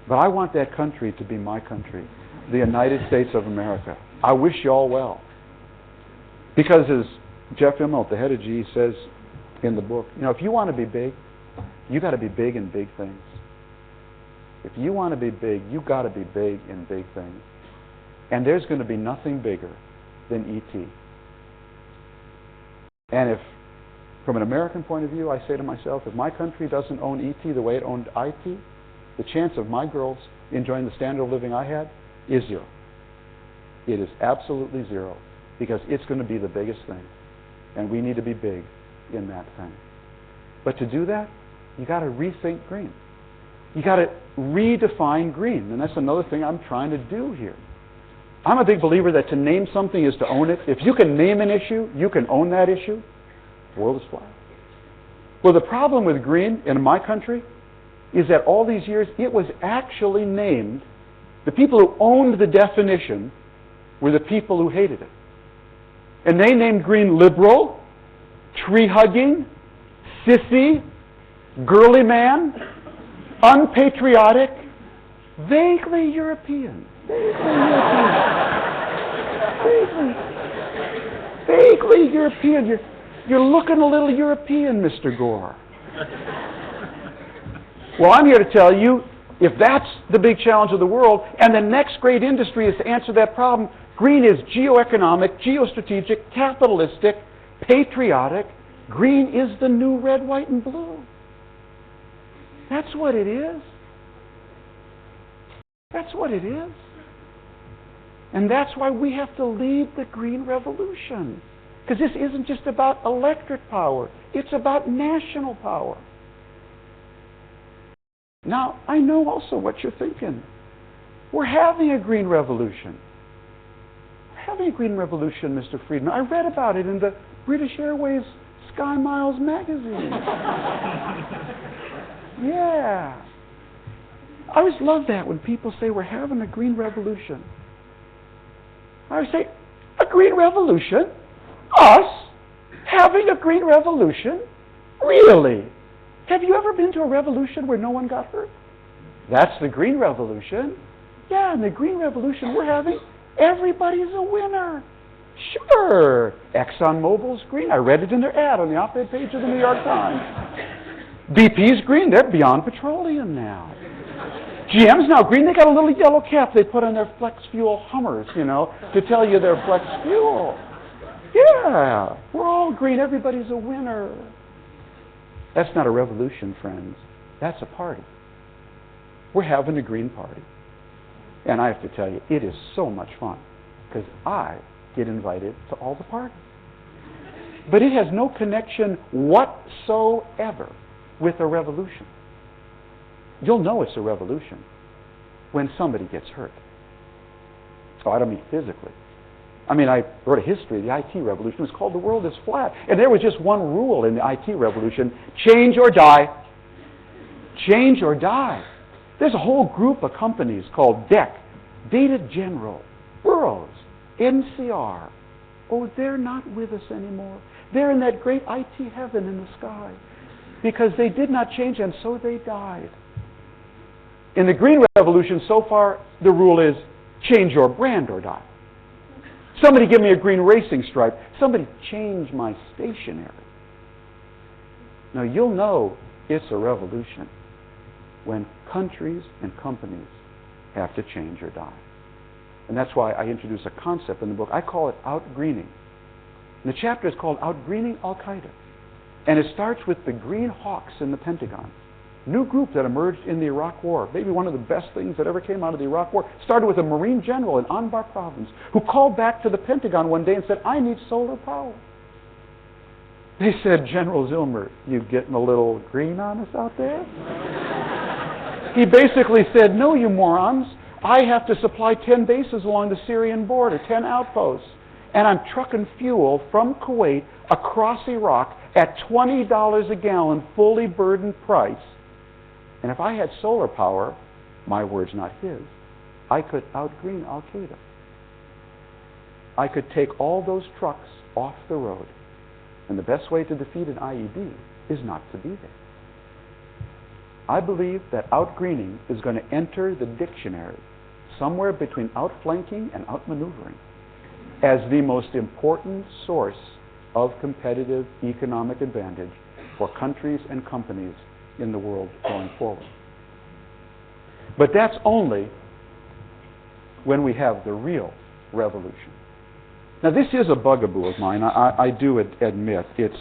but I want that country to be my country, the United States of America. I wish you all well. Because as Jeff Immelt, the head of GE, says in the book, if you want to be big, you got to be big in big things. If you want to be big, you got to be big in big things. And there's going to be nothing bigger than ET. And if, from an American point of view, I say to myself, if my country doesn't own ET the way it owned IT, the chance of my girls enjoying the standard of living I had is 0. It is absolutely 0, because it's going to be the biggest thing. And we need to be big in that thing. But to do that, you got to rethink green. You got to redefine green. And that's another thing I'm trying to do here. I'm a big believer that to name something is to own it. If you can name an issue, you can own that issue. The world is flat. Well, the problem with green in my country is that all these years it was actually named, the people who owned the definition were the people who hated it. And they named green liberal, tree-hugging, sissy, girly man, unpatriotic, vaguely European. Vaguely European. You're looking a little European, Mr. Gore. Well, I'm here to tell you, if that's the big challenge of the world, and the next great industry is to answer that problem, green is geoeconomic, geostrategic, capitalistic, patriotic. Green is the new red, white, and blue. That's what it is. That's what it is. And that's why we have to lead the green revolution. Because this isn't just about electric power. It's about national power. Now, I know also what you're thinking. We're having a green revolution. We're having a green revolution, Mr. Friedman. I read about it in the British Airways Sky Miles magazine. Yeah. I always love that when people say we're having a green revolution. I always say, a green revolution? Us? Having a green revolution? Really? Have you ever been to a revolution where no one got hurt? That's the green revolution. Yeah, in the green revolution we're having, everybody's a winner. Sure. ExxonMobil's green. I read it in their ad on the op-ed page of the New York Times. BP's green. They're beyond petroleum now. GM's now green. They got a little yellow cap they put on their flex fuel Hummers, to tell you they're flex fuel. Yeah, we're all green. Everybody's a winner. That's not a revolution, friends. That's a party. We're having a green party. And I have to tell you, it is so much fun because I get invited to all the parties. But it has no connection whatsoever with a revolution. You'll know it's a revolution when somebody gets hurt. Oh, I don't mean physically. I mean, I wrote a history of the IT revolution. It was called The World is Flat. And there was just one rule in the IT revolution: change or die. Change or die. There's a whole group of companies called DEC, Data General, Burroughs, NCR. Oh, they're not with us anymore. They're in that great IT heaven in the sky because they did not change, and so they died. In the Green Revolution, so far, the rule is change your brand or die. Somebody give me a green racing stripe. Somebody change my stationery. Now, you'll know it's a revolution when countries and companies have to change or die. And that's why I introduce a concept in the book. I call it out-greening. And the chapter is called Out-Greening Al-Qaeda. And it starts with the Green Hawks in the Pentagon. New group that emerged in the Iraq War. Maybe one of the best things that ever came out of the Iraq War. Started with a Marine general in Anbar province who called back to the Pentagon one day and said, I need solar power. They said, General Zilmer, you getting a little green on us out there? He basically said, no, you morons. I have to supply 10 bases along the Syrian border, 10 outposts. And I'm trucking fuel from Kuwait across Iraq at $20 a gallon, fully burdened price. And if I had solar power, my words, not his, I could out-green Al-Qaeda. I could take all those trucks off the road. And the best way to defeat an IED is not to be there. I believe that out-greening is going to enter the dictionary somewhere between outflanking and outmaneuvering as the most important source of competitive economic advantage for countries and companies in the world going forward. But that's only when we have the real revolution. Now, this is a bugaboo of mine. I do admit it's.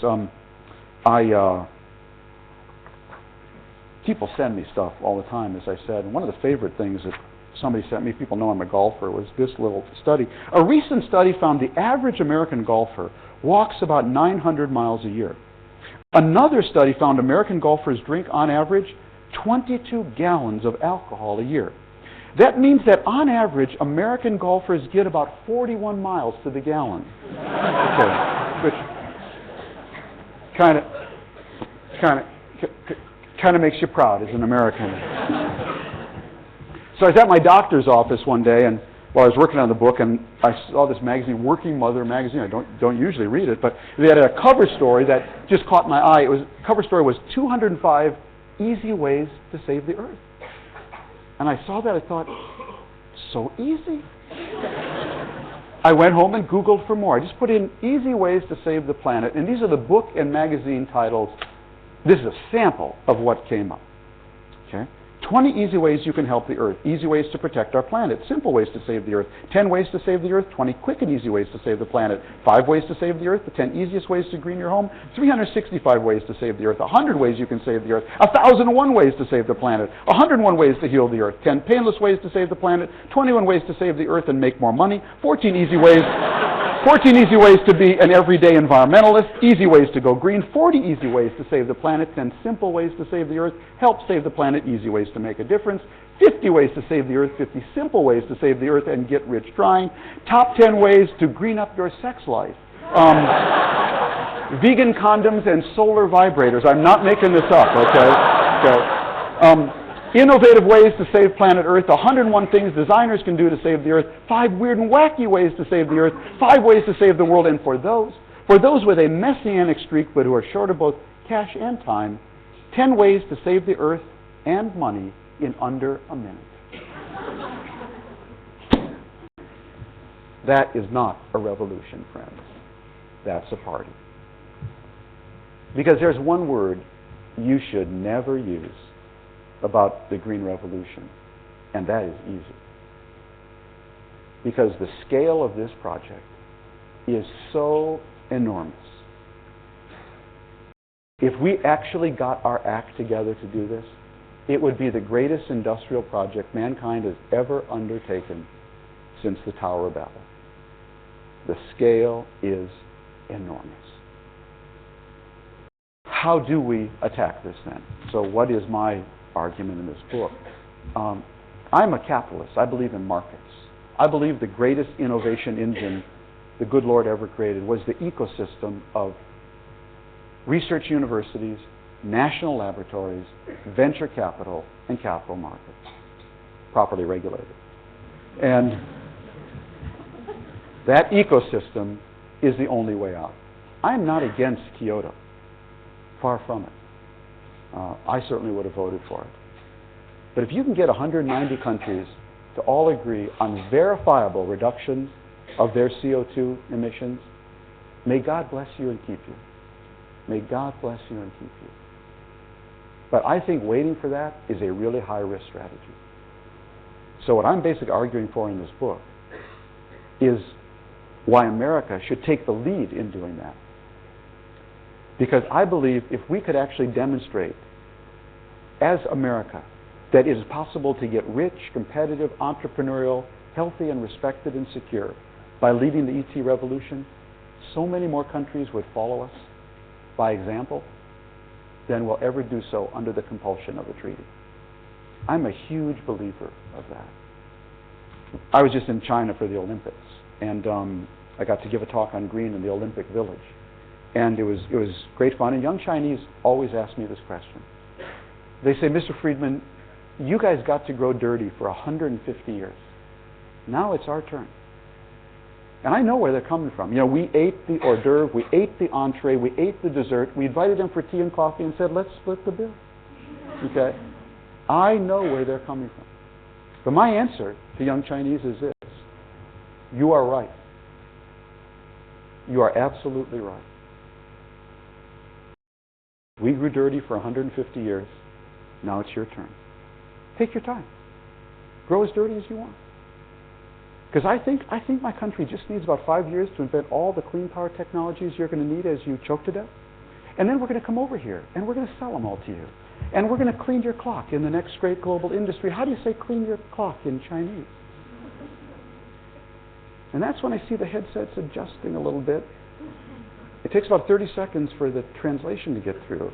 People send me stuff all the time, as I said. And one of the favorite things that somebody sent me, people know I'm a golfer, was this little study. A recent study found the average American golfer walks about 900 miles a year. Another study found American golfers drink, on average, 22 gallons of alcohol a year. That means that, on average, American golfers get about 41 miles to the gallon. Okay, which kind of makes you proud as an American. So I was at my doctor's office one day, and while I was working on the book, and I saw this magazine, Working Mother magazine. I don't usually read it, but they had a cover story that just caught my eye. Cover story was 205 easy ways to save the earth. And I saw that, I thought, so easy. I went home and Googled for more. I just put in easy ways to save the planet, and these are the book and magazine titles. This is a sample of what came up. Okay? 20 easy ways you can help the earth. Easy ways to protect our planet. Simple ways to save the earth. 10 ways to save the earth. 20 quick and easy ways to save the planet. 5 ways to save the earth. The 10 easiest ways to green your home. 365 ways to save the earth. 100 ways you can save the earth. 1,001 ways to save the planet. 101 ways to heal the earth. 10 painless ways to save the planet. 21 ways to save the earth and make more money. 14 easy ways to be an everyday environmentalist. Easy ways to go green. 40 easy ways to save the planet. 10 simple ways to save the earth. Help save the planet. Easy ways to make a difference. 50 ways to save the earth. 50 simple ways to save the earth and get rich trying. Top 10 ways to green up your sex life. Vegan condoms and solar vibrators. I'm not making this up, okay? Innovative ways to save planet Earth, 101 things designers can do to save the Earth, 5 weird and wacky ways to save the Earth, 5 ways to save the world, and for those with a messianic streak but who are short of both cash and time, 10 ways to save the Earth and money in under a minute. That is not a revolution, friends. That's a party. Because there's one word you should never use about the Green Revolution, and that is easy. Because the scale of this project is so enormous. If we actually got our act together to do this, it would be the greatest industrial project mankind has ever undertaken since the Tower of Babel. The scale is enormous. How do we attack this then? So what is my argument in this book? I'm a capitalist. I believe in markets. I believe the greatest innovation engine the good Lord ever created was the ecosystem of research universities, national laboratories, venture capital, and capital markets, properly regulated. And that ecosystem is the only way out. I'm not against Kyoto. Far from it. I certainly would have voted for it. But if you can get 190 countries to all agree on verifiable reductions of their CO2 emissions, may God bless you and keep you. May God bless you and keep you. But I think waiting for that is a really high-risk strategy. So what I'm basically arguing for in this book is why America should take the lead in doing that. Because I believe if we could actually demonstrate as America that it is possible to get rich, competitive, entrepreneurial, healthy, and respected and secure by leading the ET revolution, so many more countries would follow us by example than will ever do so under the compulsion of a treaty. I'm a huge believer of that. I was just in China for the Olympics, and I got to give a talk on green in the Olympic Village. And it was great fun. And young Chinese always ask me this question. They say, Mr. Friedman, you guys got to grow dirty for 150 years. Now it's our turn. And I know where they're coming from. You know, we ate the hors d'oeuvre, we ate the entree, we ate the dessert, we invited them for tea and coffee and said, let's split the bill. Okay? I know where they're coming from. But my answer to young Chinese is this. You are right. You are absolutely right. We grew dirty for 150 years. Now it's your turn. Take your time. Grow as dirty as you want. Because I think my country just needs about 5 years to invent all the clean power technologies you're going to need as you choke to death. And then we're going to come over here and we're going to sell them all to you. And we're going to clean your clock in the next great global industry. How do you say clean your clock in Chinese? And that's when I see the headsets adjusting a little bit. It takes about 30 seconds for the translation to get through.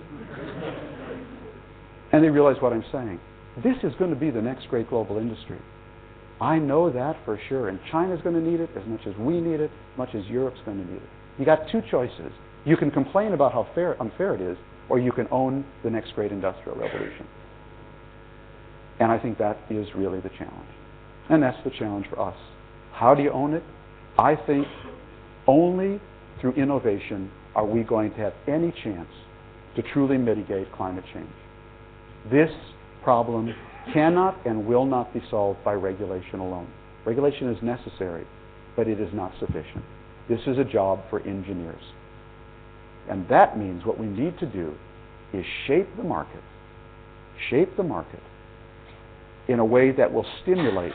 And they realize what I'm saying. This is going to be the next great global industry. I know that for sure. And China's going to need it as much as we need it, as much as Europe's going to need it. You got two choices. You can complain about how unfair it is, or you can own the next great industrial revolution. And I think that is really the challenge. And that's the challenge for us. How do you own it? I think only through innovation are we going to have any chance to truly mitigate climate change. This problem cannot and will not be solved by regulation alone. Regulation is necessary, but it is not sufficient. This is a job for engineers. And that means what we need to do is shape the market in a way that will stimulate,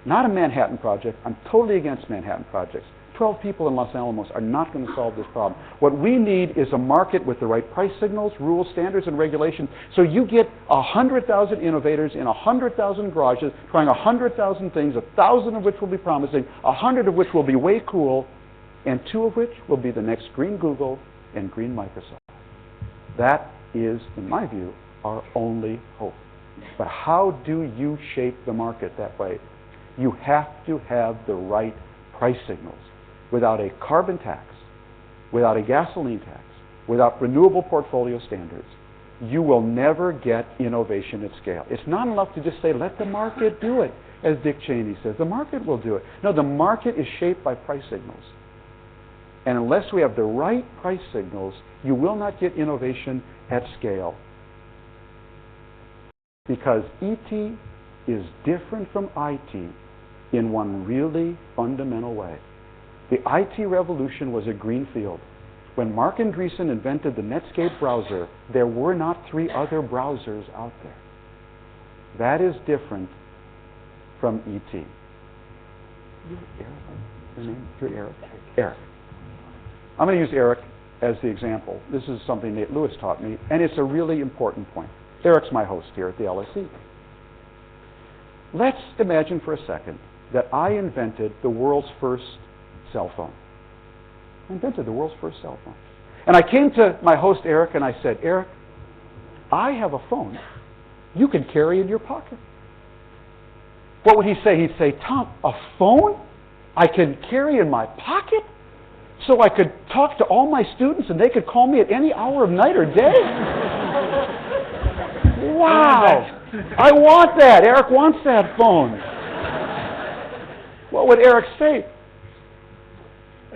not a Manhattan Project. I'm totally against Manhattan projects. 12 people in Los Alamos are not going to solve this problem. What we need is a market with the right price signals, rules, standards, and regulations. So you get 100,000 innovators in 100,000 garages trying 100,000 things, 1,000 of which will be promising, 100 of which will be way cool, and 2 of which will be the next green Google and green Microsoft. That is, in my view, our only hope. But how do you shape the market that way? You have to have the right price signals. Without a carbon tax, without a gasoline tax, without renewable portfolio standards, you will never get innovation at scale. It's not enough to just say, let the market do it, as Dick Cheney says. The market will do it. No, the market is shaped by price signals. And unless we have the right price signals, you will not get innovation at scale. Because ET is different from IT in one really fundamental way. The IT revolution was a green field. When Mark Andreessen invented the Netscape browser, there were not 3 other browsers out there. That is different from ET. You're Eric? Eric. I'm going to use Eric as the example. This is something Nate Lewis taught me, and it's a really important point. Eric's my host here at the LSE. Let's imagine for a second that I invented the world's first cell phone. I invented the world's first cell phone. And I came to my host, Eric, and I said, Eric, I have a phone you can carry in your pocket. What would he say? He'd say, Tom, a phone I can carry in my pocket? So I could talk to all my students and they could call me at any hour of night or day? Wow! I want that. Eric wants that phone. What would Eric say?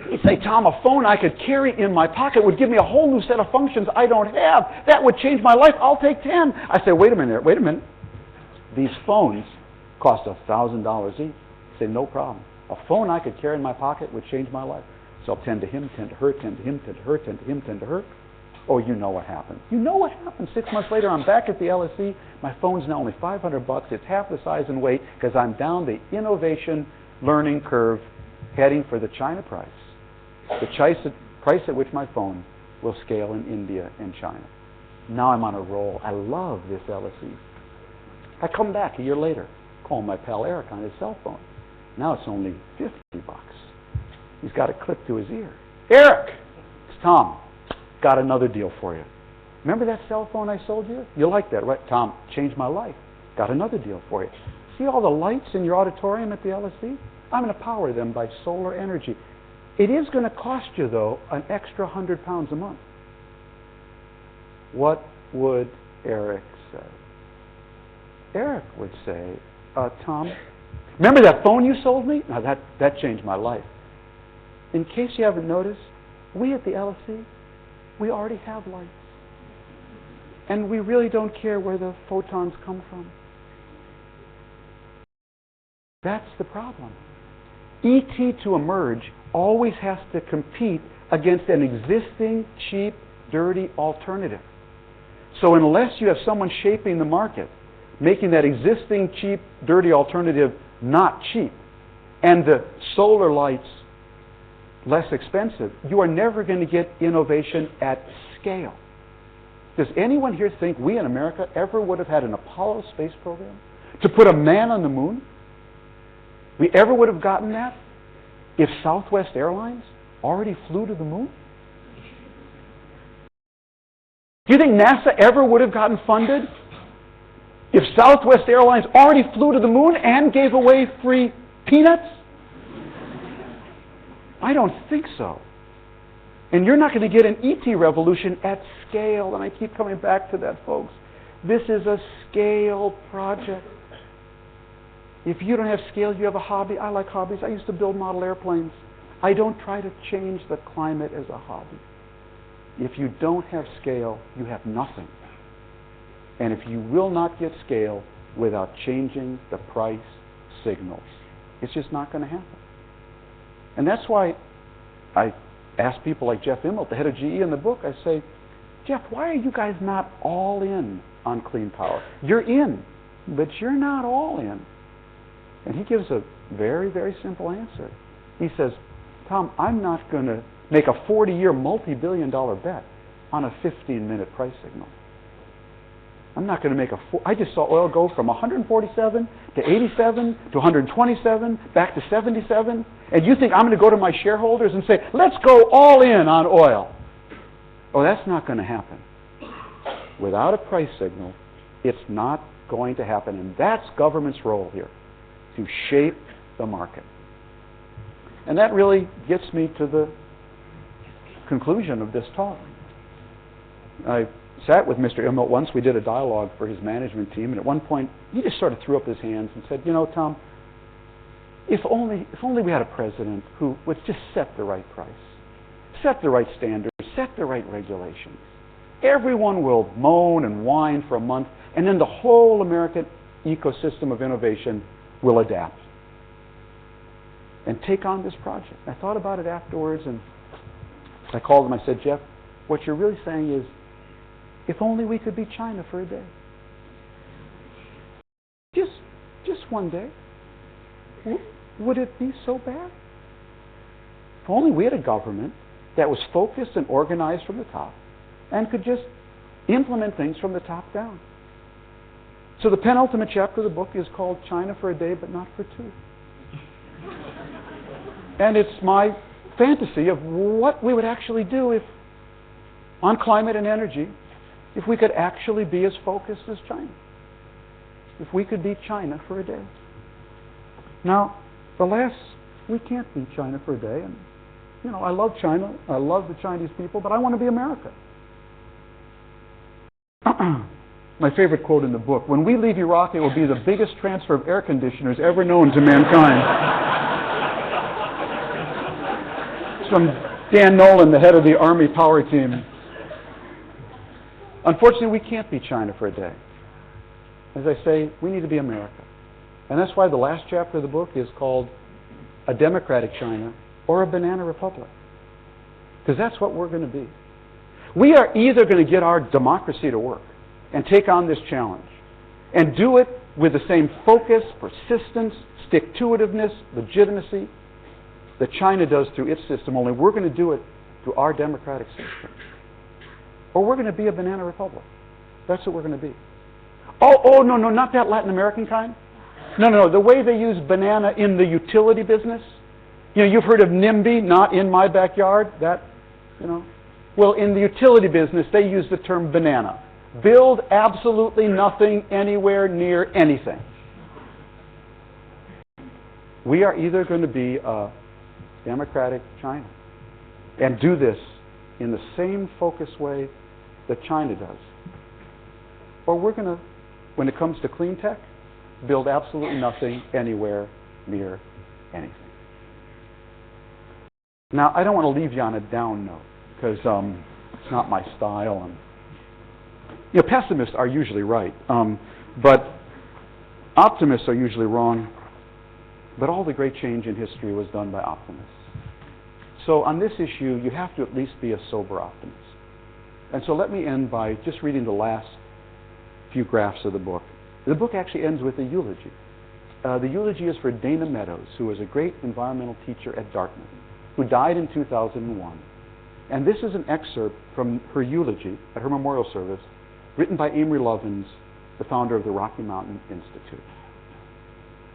He'd say, Tom, a phone I could carry in my pocket would give me a whole new set of functions I don't have. That would change my life. I'll take 10. I say, wait a minute, wait a minute. These phones cost $1,000 each. I say, no problem. A phone I could carry in my pocket would change my life. So I'll tend to him, tend to her, tend to him, tend to her, tend to him, tend to her. Oh, you know what happened. You know what happened. 6 months later, I'm back at the LSE. My phone's now only $500. It's half the size and weight because I'm down the innovation learning curve heading for the China price. The price at which my phone will scale in India and China. Now I'm on a roll. I love this LSE. I come back a year later, call my pal Eric on his cell phone. Now it's only $50. He's got it clipped to his ear. Eric! It's Tom. Got another deal for you. Remember that cell phone I sold you? You like that, right? Tom, changed my life. Got another deal for you. See all the lights in your auditorium at the LSE? I'm going to power them by solar energy. It is going to cost you, though, an extra 100 pounds a month. What would Eric say? Eric would say, Tom, remember that phone you sold me? Now that changed my life. In case you haven't noticed, we at the LSE, we already have lights. And we really don't care where the photons come from. That's the problem. ET to emerge always has to compete against an existing, cheap, dirty alternative. So unless you have someone shaping the market, making that existing, cheap, dirty alternative not cheap, and the solar lights less expensive, you are never going to get innovation at scale. Does anyone here think we in America ever would have had an Apollo space program to put a man on the moon? We ever would have gotten that if Southwest Airlines already flew to the moon? Do you think NASA ever would have gotten funded if Southwest Airlines already flew to the moon and gave away free peanuts? I don't think so. And you're not going to get an ET revolution at scale. And I keep coming back to that, folks. This is a scale project. If you don't have scale, you have a hobby. I like hobbies. I used to build model airplanes. I don't try to change the climate as a hobby. If you don't have scale, you have nothing. And if you will not get scale without changing the price signals, it's just not going to happen. And that's why I ask people like Jeff Immelt, the head of GE in the book, I say, Jeff, why are you guys not all in on clean power? You're in, but you're not all in. And he gives a very, very simple answer. He says, Tom, I'm not going to make a 40-year, multi-billion-dollar bet on a 15-minute price signal. I'm not going to make I just saw oil go from 147 to 87 to 127 back to 77. And you think I'm going to go to my shareholders and say, let's go all in on oil? Oh, that's not going to happen. Without a price signal, it's not going to happen. And that's government's role here, to shape the market. And that really gets me to the conclusion of this talk. I sat with Mr. Immelt once. We did a dialogue for his management team, and at one point he just sort of threw up his hands and said, you know, Tom, if only we had a president who would just set the right price, set the right standards, set the right regulations. Everyone will moan and whine for a month, and then the whole American ecosystem of innovation will adapt and take on this project. I thought about it afterwards, and I called him. I said, Jeff, what you're really saying is, if only we could be China for a day. Just one day. Would it be so bad? If only we had a government that was focused and organized from the top and could just implement things from the top down. So the penultimate chapter of the book is called China for a Day, but Not for Two. And it's my fantasy of what we would actually do if, on climate and energy, if we could actually be as focused as China. If we could be China for a day. Now, we can't be China for a day. And, I love China. I love the Chinese people, but I want to be America. My favorite quote in the book: when we leave Iraq, it will be the biggest transfer of air conditioners ever known to mankind. It's from Dan Nolan, the head of the Army Power Team. Unfortunately, we can't be China for a day. As I say, we need to be America. And that's why the last chapter of the book is called A Democratic China or a Banana Republic. Because that's what we're going to be. We are either going to get our democracy to work and take on this challenge and do it with the same focus, persistence, stick-to-itiveness, legitimacy that China does through its system, only we're going to do it through our democratic system. Or we're going to be a banana republic. That's what we're going to be. Oh, no, not that Latin American kind. No, the way they use banana in the utility business. You've heard of NIMBY, not in my backyard, Well, in the utility business, they use the term banana. Build absolutely nothing anywhere near anything. We are either going to be a democratic China and do this in the same focused way that China does, or we're going to, when it comes to clean tech, build absolutely nothing anywhere near anything. Now, I don't want to leave you on a down note, because it's not my style. And pessimists are usually right, but optimists are usually wrong. But all the great change in history was done by optimists. So on this issue, you have to at least be a sober optimist. And so let me end by just reading the last few graphs of the book. The book actually ends with a eulogy. The eulogy is for Dana Meadows, who was a great environmental teacher at Dartmouth, who died in 2001. And this is an excerpt from her eulogy at her memorial service, written by Amory Lovins, the founder of the Rocky Mountain Institute.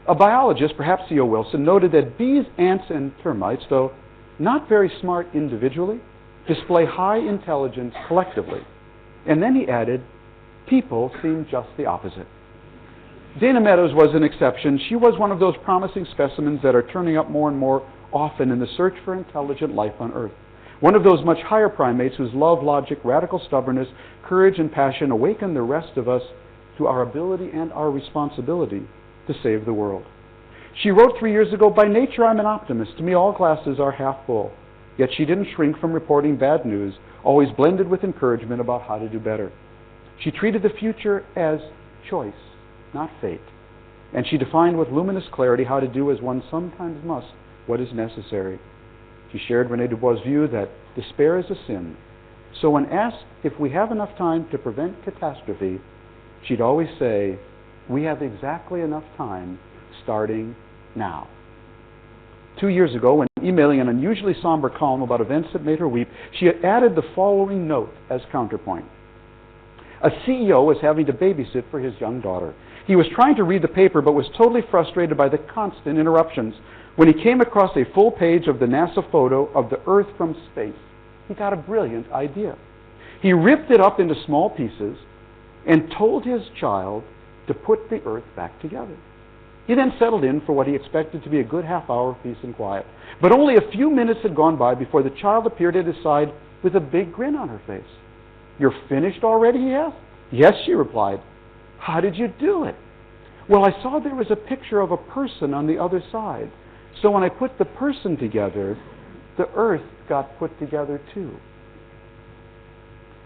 A biologist, perhaps C.O. Wilson, noted that bees, ants, and termites, though not very smart individually, display high intelligence collectively. And then he added, people seem just the opposite. Dana Meadows was an exception. She was one of those promising specimens that are turning up more and more often in the search for intelligent life on Earth. One of those much higher primates whose love, logic, radical stubbornness, courage, and passion awaken the rest of us to our ability and our responsibility to save the world. She wrote 3 years ago, by nature I'm an optimist. To me all glasses are half full. Yet she didn't shrink from reporting bad news, always blended with encouragement about how to do better. She treated the future as choice, not fate. And she defined with luminous clarity how to do as one sometimes must what is necessary. She shared René Dubois' view that despair is a sin. So when asked if we have enough time to prevent catastrophe, she'd always say, we have exactly enough time starting now. 2 years ago, when emailing an unusually somber column about events that made her weep, she had added the following note as counterpoint. A CEO was having to babysit for his young daughter. He was trying to read the paper but was totally frustrated by the constant interruptions. When he came across a full page of the NASA photo of the Earth from space, he got a brilliant idea. He ripped it up into small pieces and told his child to put the Earth back together. He then settled in for what he expected to be a good half hour of peace and quiet. But only a few minutes had gone by before the child appeared at his side with a big grin on her face. You're finished already, he asked. Yes, she replied. How did you do it? Well, I saw there was a picture of a person on the other side. So when I put the person together, the Earth got put together too.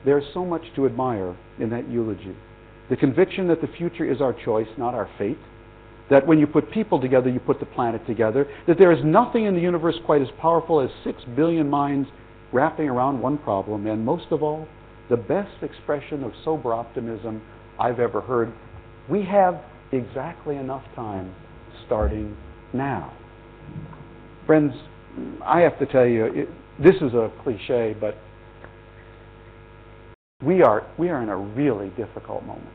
There's so much to admire in that eulogy. The conviction that the future is our choice, not our fate. That when you put people together, you put the planet together. That there is nothing in the universe quite as powerful as 6 billion minds wrapping around one problem. And most of all, the best expression of sober optimism I've ever heard. We have exactly enough time starting now. Friends, I have to tell you, this is a cliche, but we are in a really difficult moment.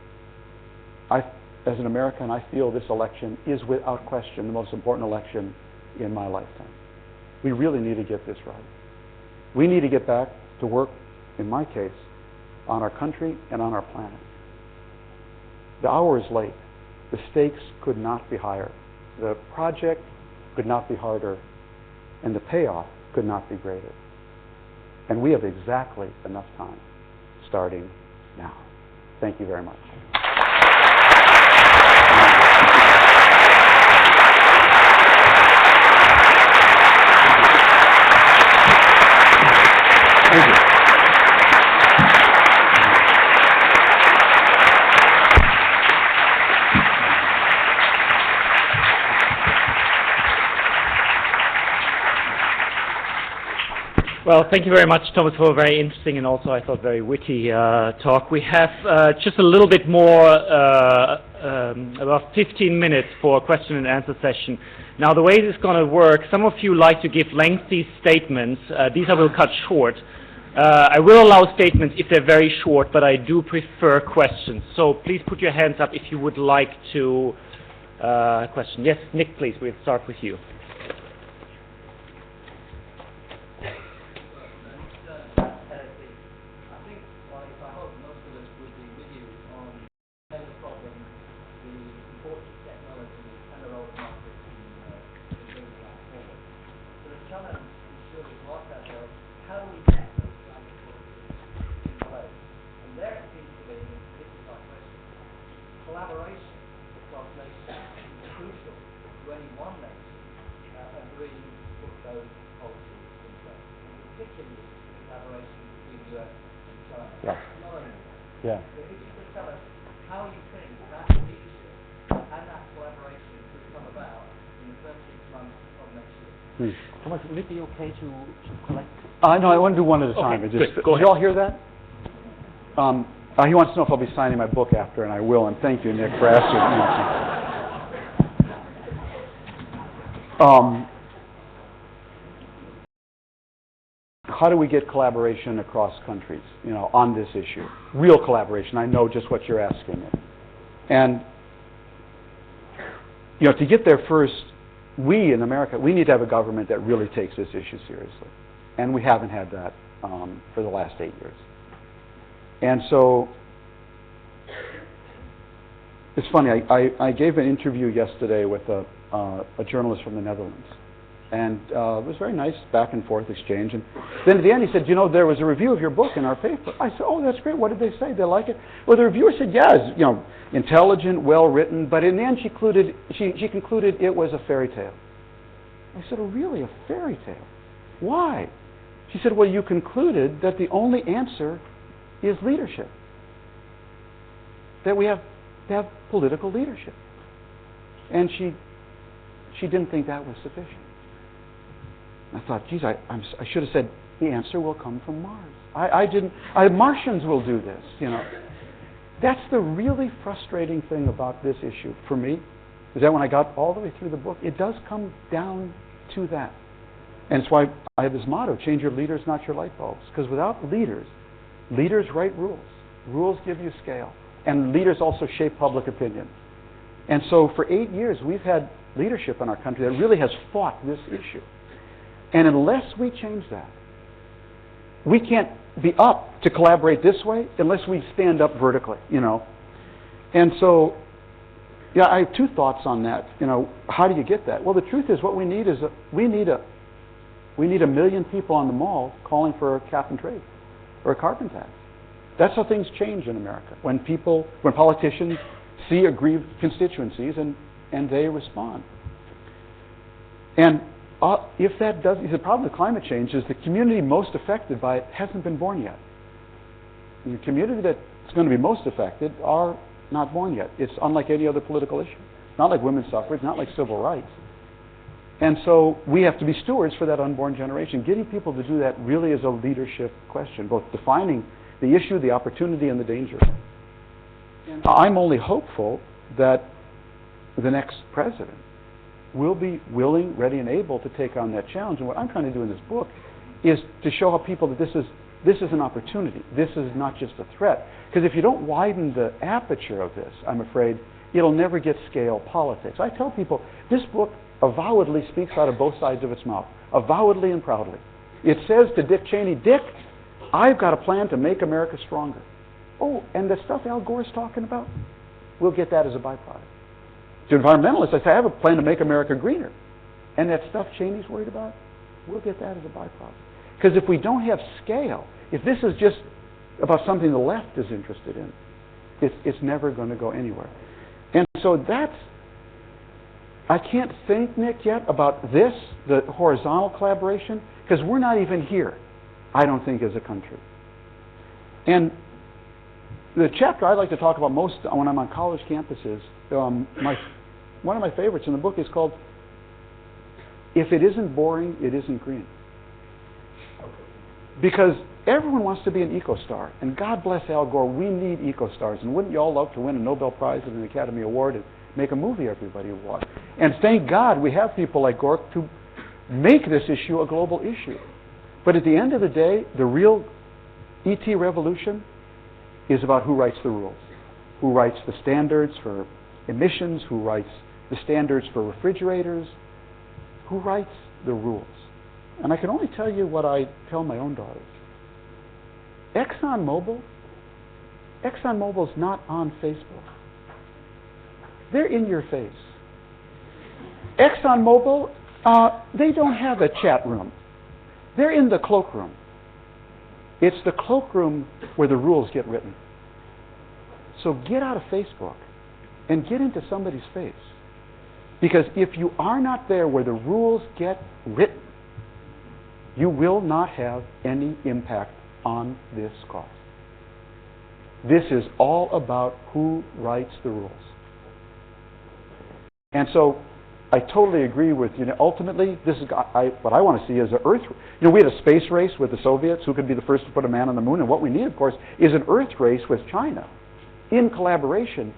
as an American, I feel this election is without question the most important election in my lifetime. We really need to get this right. We need to get back to work, in my case, on our country and on our planet. The hour is late. The stakes could not be higher. The project could not be harder, and the payoff could not be greater. And we have exactly enough time starting now. Thank you very much. Thank you. Well, thank you very much, Thomas, for a very interesting and also, I thought, very witty talk. We have just a little bit more, about 15 minutes for a question and answer session. Now, the way this is going to work, some of you like to give lengthy statements. These I will cut short. I will allow statements if they're very short, but I do prefer questions. So please put your hands up if you would like to question. Yes, Nick, please. We'll start with you. Yeah. If you could tell us how you think that leadership and that collaboration could come about in the first 6 months of next year. Thomas, would it be okay to collect? No, I want to do one at a time. Okay, good. Go Did you all hear that? He wants to know if I'll be signing my book after, and I will. And thank you, Nick, for asking. How do we get collaboration across countries, on this issue? Real collaboration. I know just what you're asking. And, to get there first, we in America, we need to have a government that really takes this issue seriously. And we haven't had that for the last 8 years. And so, it's funny, I gave an interview yesterday with a journalist from the Netherlands. And it was very nice back and forth exchange. And then at the end he said, there was a review of your book in our paper. I said, oh, that's great. What did they say? They like it? Well, the reviewer said, yeah, it's, intelligent, well written. But in the end she concluded it was a fairy tale. I said, oh, really, a fairy tale? Why? She said, well, you concluded that the only answer is leadership. That we have to have political leadership. And she didn't think that was sufficient. I thought, geez, I should have said the answer will come from Mars. I didn't. Martians will do this. That's the really frustrating thing about this issue for me, is that when I got all the way through the book, it does come down to that, and it's why I have this motto: change your leaders, not your light bulbs. Because without leaders write rules. Rules give you scale, and leaders also shape public opinion. And so, for 8 years, we've had leadership in our country that really has fought this issue. And unless we change that, we can't be up to collaborate this way unless we stand up vertically, And so, I have two thoughts on that. How do you get that? Well, the truth is, what we need is we need a million people on the mall calling for a cap and trade or a carbon tax. That's how things change in America. When politicians see aggrieved constituencies and they respond. And if that doesn't, the problem with climate change is the community most affected by it hasn't been born yet. And the community that's going to be most affected are not born yet. It's unlike any other political issue. Not like women's suffrage, not like civil rights. And so we have to be stewards for that unborn generation. Getting people to do that really is a leadership question, both defining the issue, the opportunity, and the danger. And I'm only hopeful that the next president will be willing, ready, and able to take on that challenge. And what I'm trying to do in this book is to show how people that this is an opportunity. This is not just a threat. Because if you don't widen the aperture of this, I'm afraid it'll never get scale politics. I tell people, this book avowedly speaks out of both sides of its mouth, avowedly and proudly. It says to Dick Cheney, Dick, I've got a plan to make America stronger. Oh, and the stuff Al Gore's talking about, we'll get that as a byproduct. To environmentalists, I say, I have a plan to make America greener. And that stuff Cheney's worried about, we'll get that as a byproduct. Because if we don't have scale, if this is just about something the left is interested in, it's never going to go anywhere. And so that's, I can't think, Nick, yet about this, the horizontal collaboration, because we're not even here, I don't think, as a country. And the chapter I like to talk about most when I'm on college campuses, one of my favorites in the book is called, If It Isn't Boring, It Isn't Green. Because everyone wants to be an eco-star, and God bless Al Gore, we need eco-stars, and wouldn't you all love to win a Nobel Prize and an Academy Award and make a movie everybody would watch? And thank God we have people like Gore to make this issue a global issue. But at the end of the day, the real ET revolution is about who writes the rules, who writes the standards for emissions, who writes the standards for refrigerators, who writes the rules. And I can only tell you what I tell my own daughters. ExxonMobil's not on Facebook. They're in your face. ExxonMobil, they don't have a chat room. They're in the cloakroom. It's the cloakroom where the rules get written. So get out of Facebook and get into somebody's face. Because if you are not there where the rules get written, you will not have any impact on this cause. This is all about who writes the rules. And so I totally agree with you. Ultimately, this is what I want to see is an Earth. We had a space race with the Soviets, who could be the first to put a man on the moon. And what we need, of course, is an Earth race with China, in collaboration,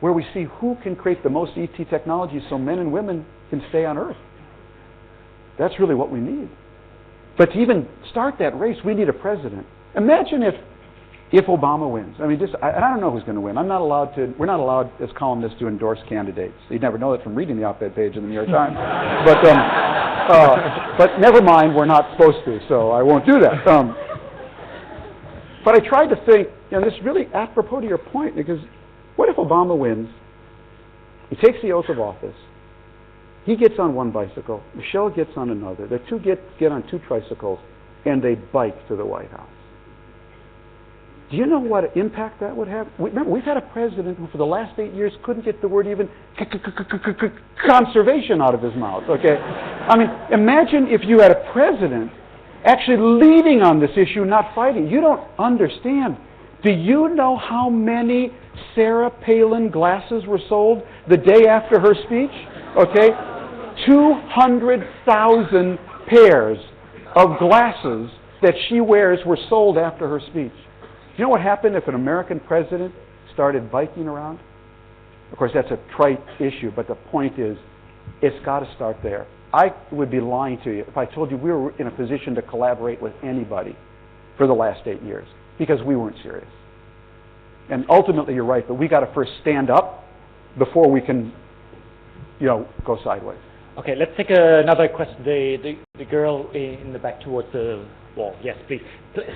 where we see who can create the most ET technology, so men and women can stay on Earth. That's really what we need. But to even start that race, we need a president. Imagine if Obama wins. I mean, I don't know who's going to win. We're not allowed as columnists to endorse candidates. You'd never know that from reading the op-ed page in the New York Times. But never mind, we're not supposed to, so I won't do that. But I tried to think, this is really apropos to your point, because what if Obama wins? He takes the oath of office. He gets on one bicycle. Michelle gets on another. The two get on two tricycles, and they bike to the White House. Do you know what impact that would have? Remember, we've had a president who for the last 8 years couldn't get the word even conservation out of his mouth, okay? I mean, imagine if you had a president actually leading on this issue, not fighting. You don't understand. Do you know how many Sarah Palin glasses were sold the day after her speech? Okay? 200,000 pairs of glasses that she wears were sold after her speech. You know what happened if an American president started biking around? Of course, that's a trite issue, but the point is, it's got to start there. I would be lying to you if I told you we were in a position to collaborate with anybody for the last 8 years, because we weren't serious. And ultimately, you're right, but we got to first stand up before we can, go sideways. Okay, let's take another question. The girl in the back towards the wall. Yes, please.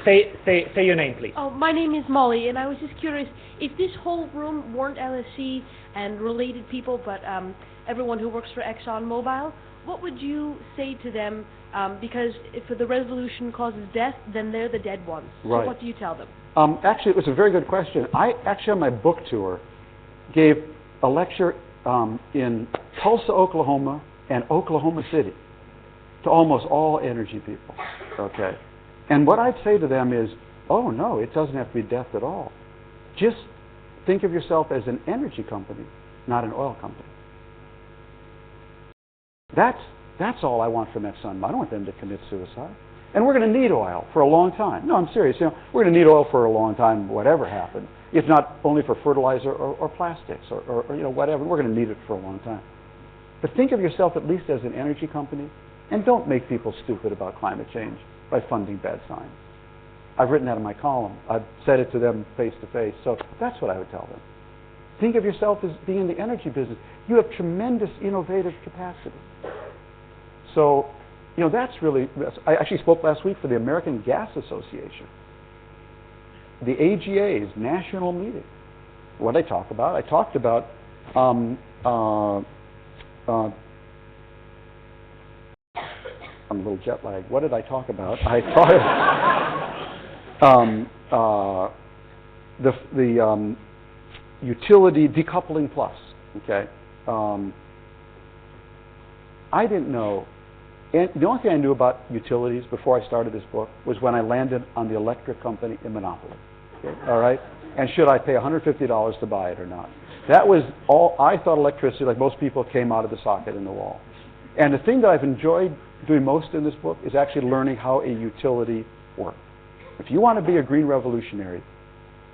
Say your name, please. Oh, my name is Molly, and I was just curious, if this whole room weren't LSC and related people, but everyone who works for ExxonMobil, what would you say to them? Because if the revolution causes death, then they're the dead ones. Right. So what do you tell them? Actually, it was a very good question. I actually, on my book tour, gave a lecture in Tulsa, Oklahoma, and Oklahoma City to almost all energy people. Okay, and what I'd say to them is, oh no, it doesn't have to be death at all. Just think of yourself as an energy company, not an oil company. That's all I want from Exxon. I don't want them to commit suicide. And we're going to need oil for a long time. No, I'm serious. We're going to need oil for a long time, whatever happens. If not only for fertilizer or plastics or whatever, we're going to need it for a long time. But think of yourself at least as an energy company, and don't make people stupid about climate change by funding bad science. I've written that in my column. I've said it to them face to face. So that's what I would tell them. Think of yourself as being in the energy business. You have tremendous innovative capacity. So, that's really, I actually spoke last week for the American Gas Association, the AGA's national meeting. What did I talk about? I talked about I'm a little jet lagged. What did I talk about? I thought the utility decoupling plus. Okay, I didn't know. And the only thing I knew about utilities before I started this book was when I landed on the electric company in Monopoly. Okay, all right, and should I pay $150 to buy it or not? That was all. I thought electricity, like most people, came out of the socket in the wall. And the thing that I've enjoyed doing most in this book is actually learning how a utility works. If you want to be a green revolutionary,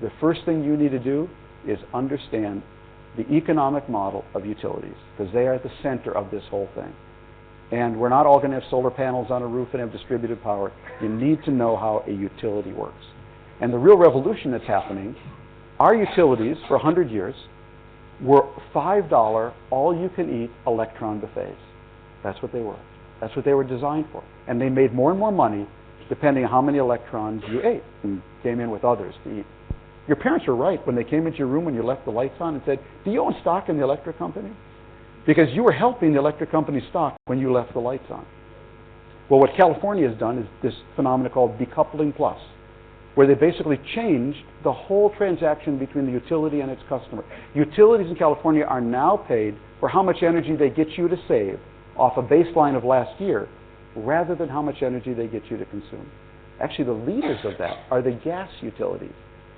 the first thing you need to do is understand the economic model of utilities, because they are at the center of this whole thing. And we're not all going to have solar panels on a roof and have distributed power. You need to know how a utility works. And the real revolution that's happening, our utilities for 100 years were $5 all-you-can-eat electron buffets. That's what they were. That's what they were designed for. And they made more and more money depending on how many electrons you ate and came in with others to eat. Your parents were right when they came into your room when you left the lights on and said, do you own stock in the electric company? Because you were helping the electric company's stock when you left the lights on. Well, what California has done is this phenomenon called decoupling plus, where they basically changed the whole transaction between the utility and its customer. Utilities in California are now paid for how much energy they get you to save off a baseline of last year, rather than how much energy they get you to consume. Actually, the leaders of that are the gas utilities.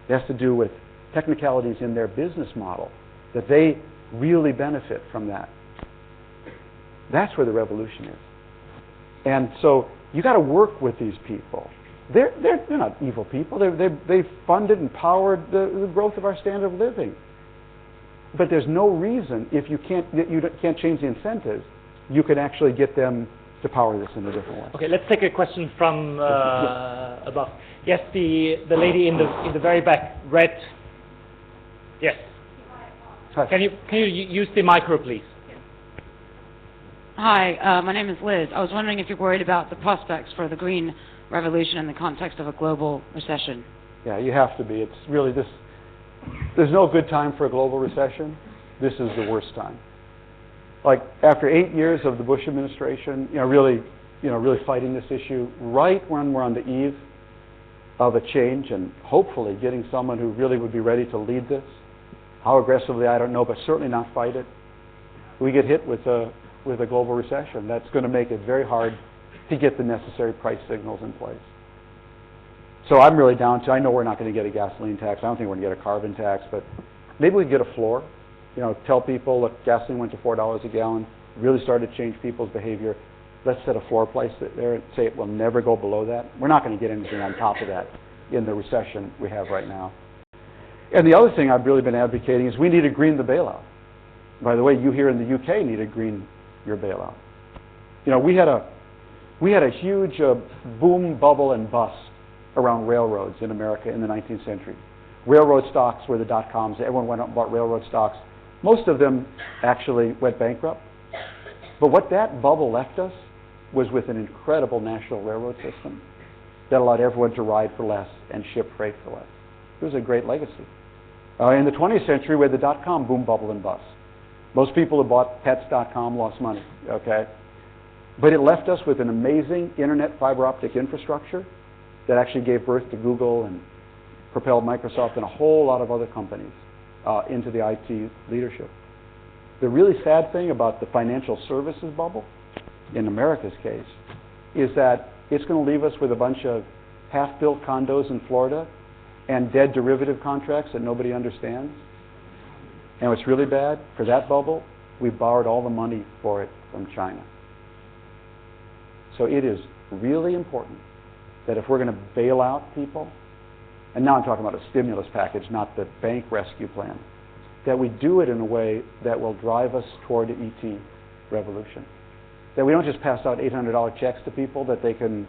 It has to do with technicalities in their business model, that they really benefit from that. That's where the revolution is. And so you got to work with these people. They're not evil people. They funded and powered the growth of our standard of living. But there's no reason, if you can't change the incentives, you can actually get them to power this in a different way. Okay, let's take a question from above. Yes, the lady in the very back, red. Yes. Hi. Can you use the micro, please? Hi, my name is Liz. I was wondering if you're worried about the prospects for the green revolution in the context of a global recession. Yeah, you have to be. It's really this. There's no good time for a global recession. This is the worst time. Like after 8 years of the Bush administration, really fighting this issue, right when we're on the eve of a change and hopefully getting someone who really would be ready to lead this. How aggressively, I don't know, but certainly not fight it. We get hit with a global recession. That's going to make it very hard to get the necessary price signals in place. So I'm really down to, I know we're not going to get a gasoline tax. I don't think we're going to get a carbon tax, but maybe we can get a floor. Tell people, look, gasoline went to $4 a gallon, really started to change people's behavior. Let's set a floor price there and say it will never go below that. We're not going to get anything on top of that in the recession we have right now. And the other thing I've really been advocating is we need to green the bailout. By the way, you here in the UK need to green your bailout. We had a huge boom, bubble, and bust around railroads in America in the 19th century. Railroad stocks were the dot-coms. Everyone went out and bought railroad stocks. Most of them actually went bankrupt. But what that bubble left us was with an incredible national railroad system that allowed everyone to ride for less and ship freight for less. It was a great legacy. In the 20th century, we had the dot-com boom, bubble, and bust. Most people who bought pets.com lost money, okay? But it left us with an amazing internet fiber optic infrastructure that actually gave birth to Google and propelled Microsoft and a whole lot of other companies into the IT leadership. The really sad thing about the financial services bubble, in America's case, is that it's going to leave us with a bunch of half-built condos in Florida and dead derivative contracts that nobody understands. And what's really bad, for that bubble, we borrowed all the money for it from China. So it is really important that if we're going to bail out people, and now I'm talking about a stimulus package, not the bank rescue plan, that we do it in a way that will drive us toward the ET revolution. That we don't just pass out $800 checks to people that they can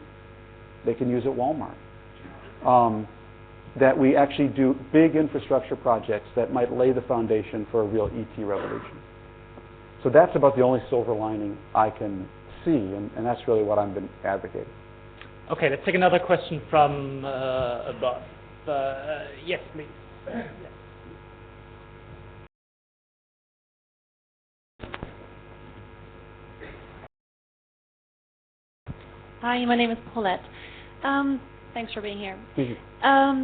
use at Walmart. that we actually do big infrastructure projects that might lay the foundation for a real ET revolution. So that's about the only silver lining I can see, and that's really what I've been advocating. Okay, let's take another question from above. Yes, please. Hi, my name is Paulette. Thanks for being here. Mhm.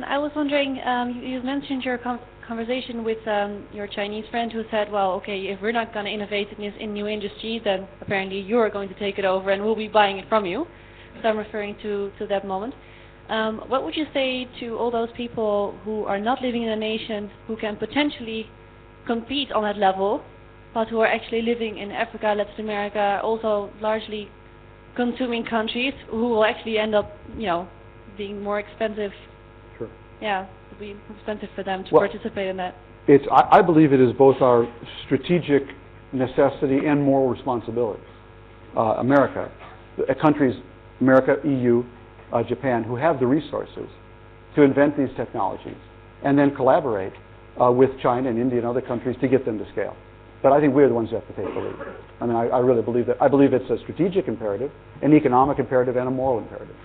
I was wondering, you mentioned your conversation with your Chinese friend who said, well, okay, if we're not going to innovate in new industry, then apparently you're going to take it over and we'll be buying it from you. So I'm referring to that moment. What would you say to all those people who are not living in a nation who can potentially compete on that level, but who are actually living in Africa, Latin America, also largely consuming countries, who will actually end up, being more expensive? Sure. Yeah, it'll be expensive for them to Well, participate in that. I believe it is both our strategic necessity and moral responsibility. America, countries, America, EU, Japan, who have the resources to invent these technologies and then collaborate with China and India and other countries to get them to scale. But I think we're the ones who have to take the lead. I mean, I really believe that. I believe it's a strategic imperative, an economic imperative, and a moral imperative.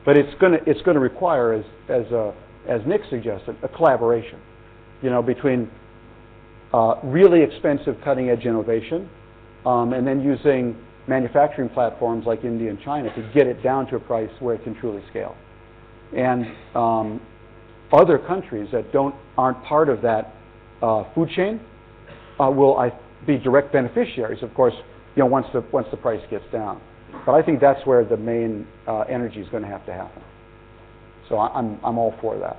But it's going to require, as Nick suggested, a collaboration, between really expensive cutting-edge innovation and then using manufacturing platforms like India and China to get it down to a price where it can truly scale. And other countries that aren't part of that food chain will be direct beneficiaries, of course, once the price gets down. But I think that's where the main energy is going to happen. So I'm all for that.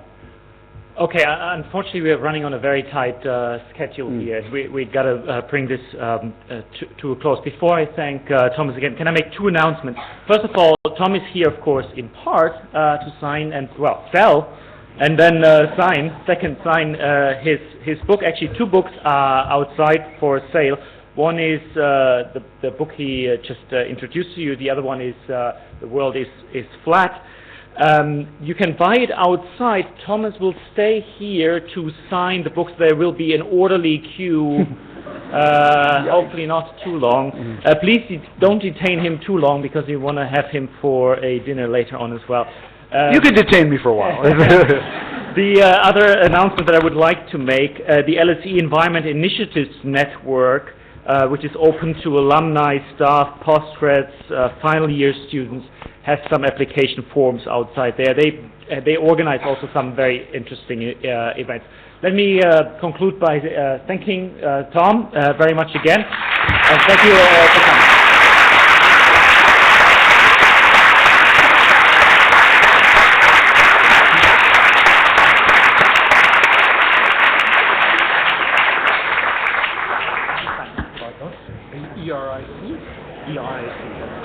Okay, unfortunately, we're running on a very tight schedule here. We've got to bring this to a close. Before I thank Thomas again, can I make two announcements? First of all, Tom is here, of course, in part to sign and, sell, and then sign his book. Actually, two books are outside for sale. One is the book he just introduced to you. The other one is The World is Flat. You can buy it outside. Thomas will stay here to sign the books. There will be an orderly queue, hopefully not too long. Please don't detain him too long because we want to have him for a dinner later on as well. You can detain me for a while. The other announcement that I would like to make, the LSE Environment Initiatives Network, which is open to alumni, staff, postgrads, final year students, has some application forms outside there. They organize also some very interesting events. Let me conclude by thanking Tom very much again. Thank you for coming. ERIC? ERIC.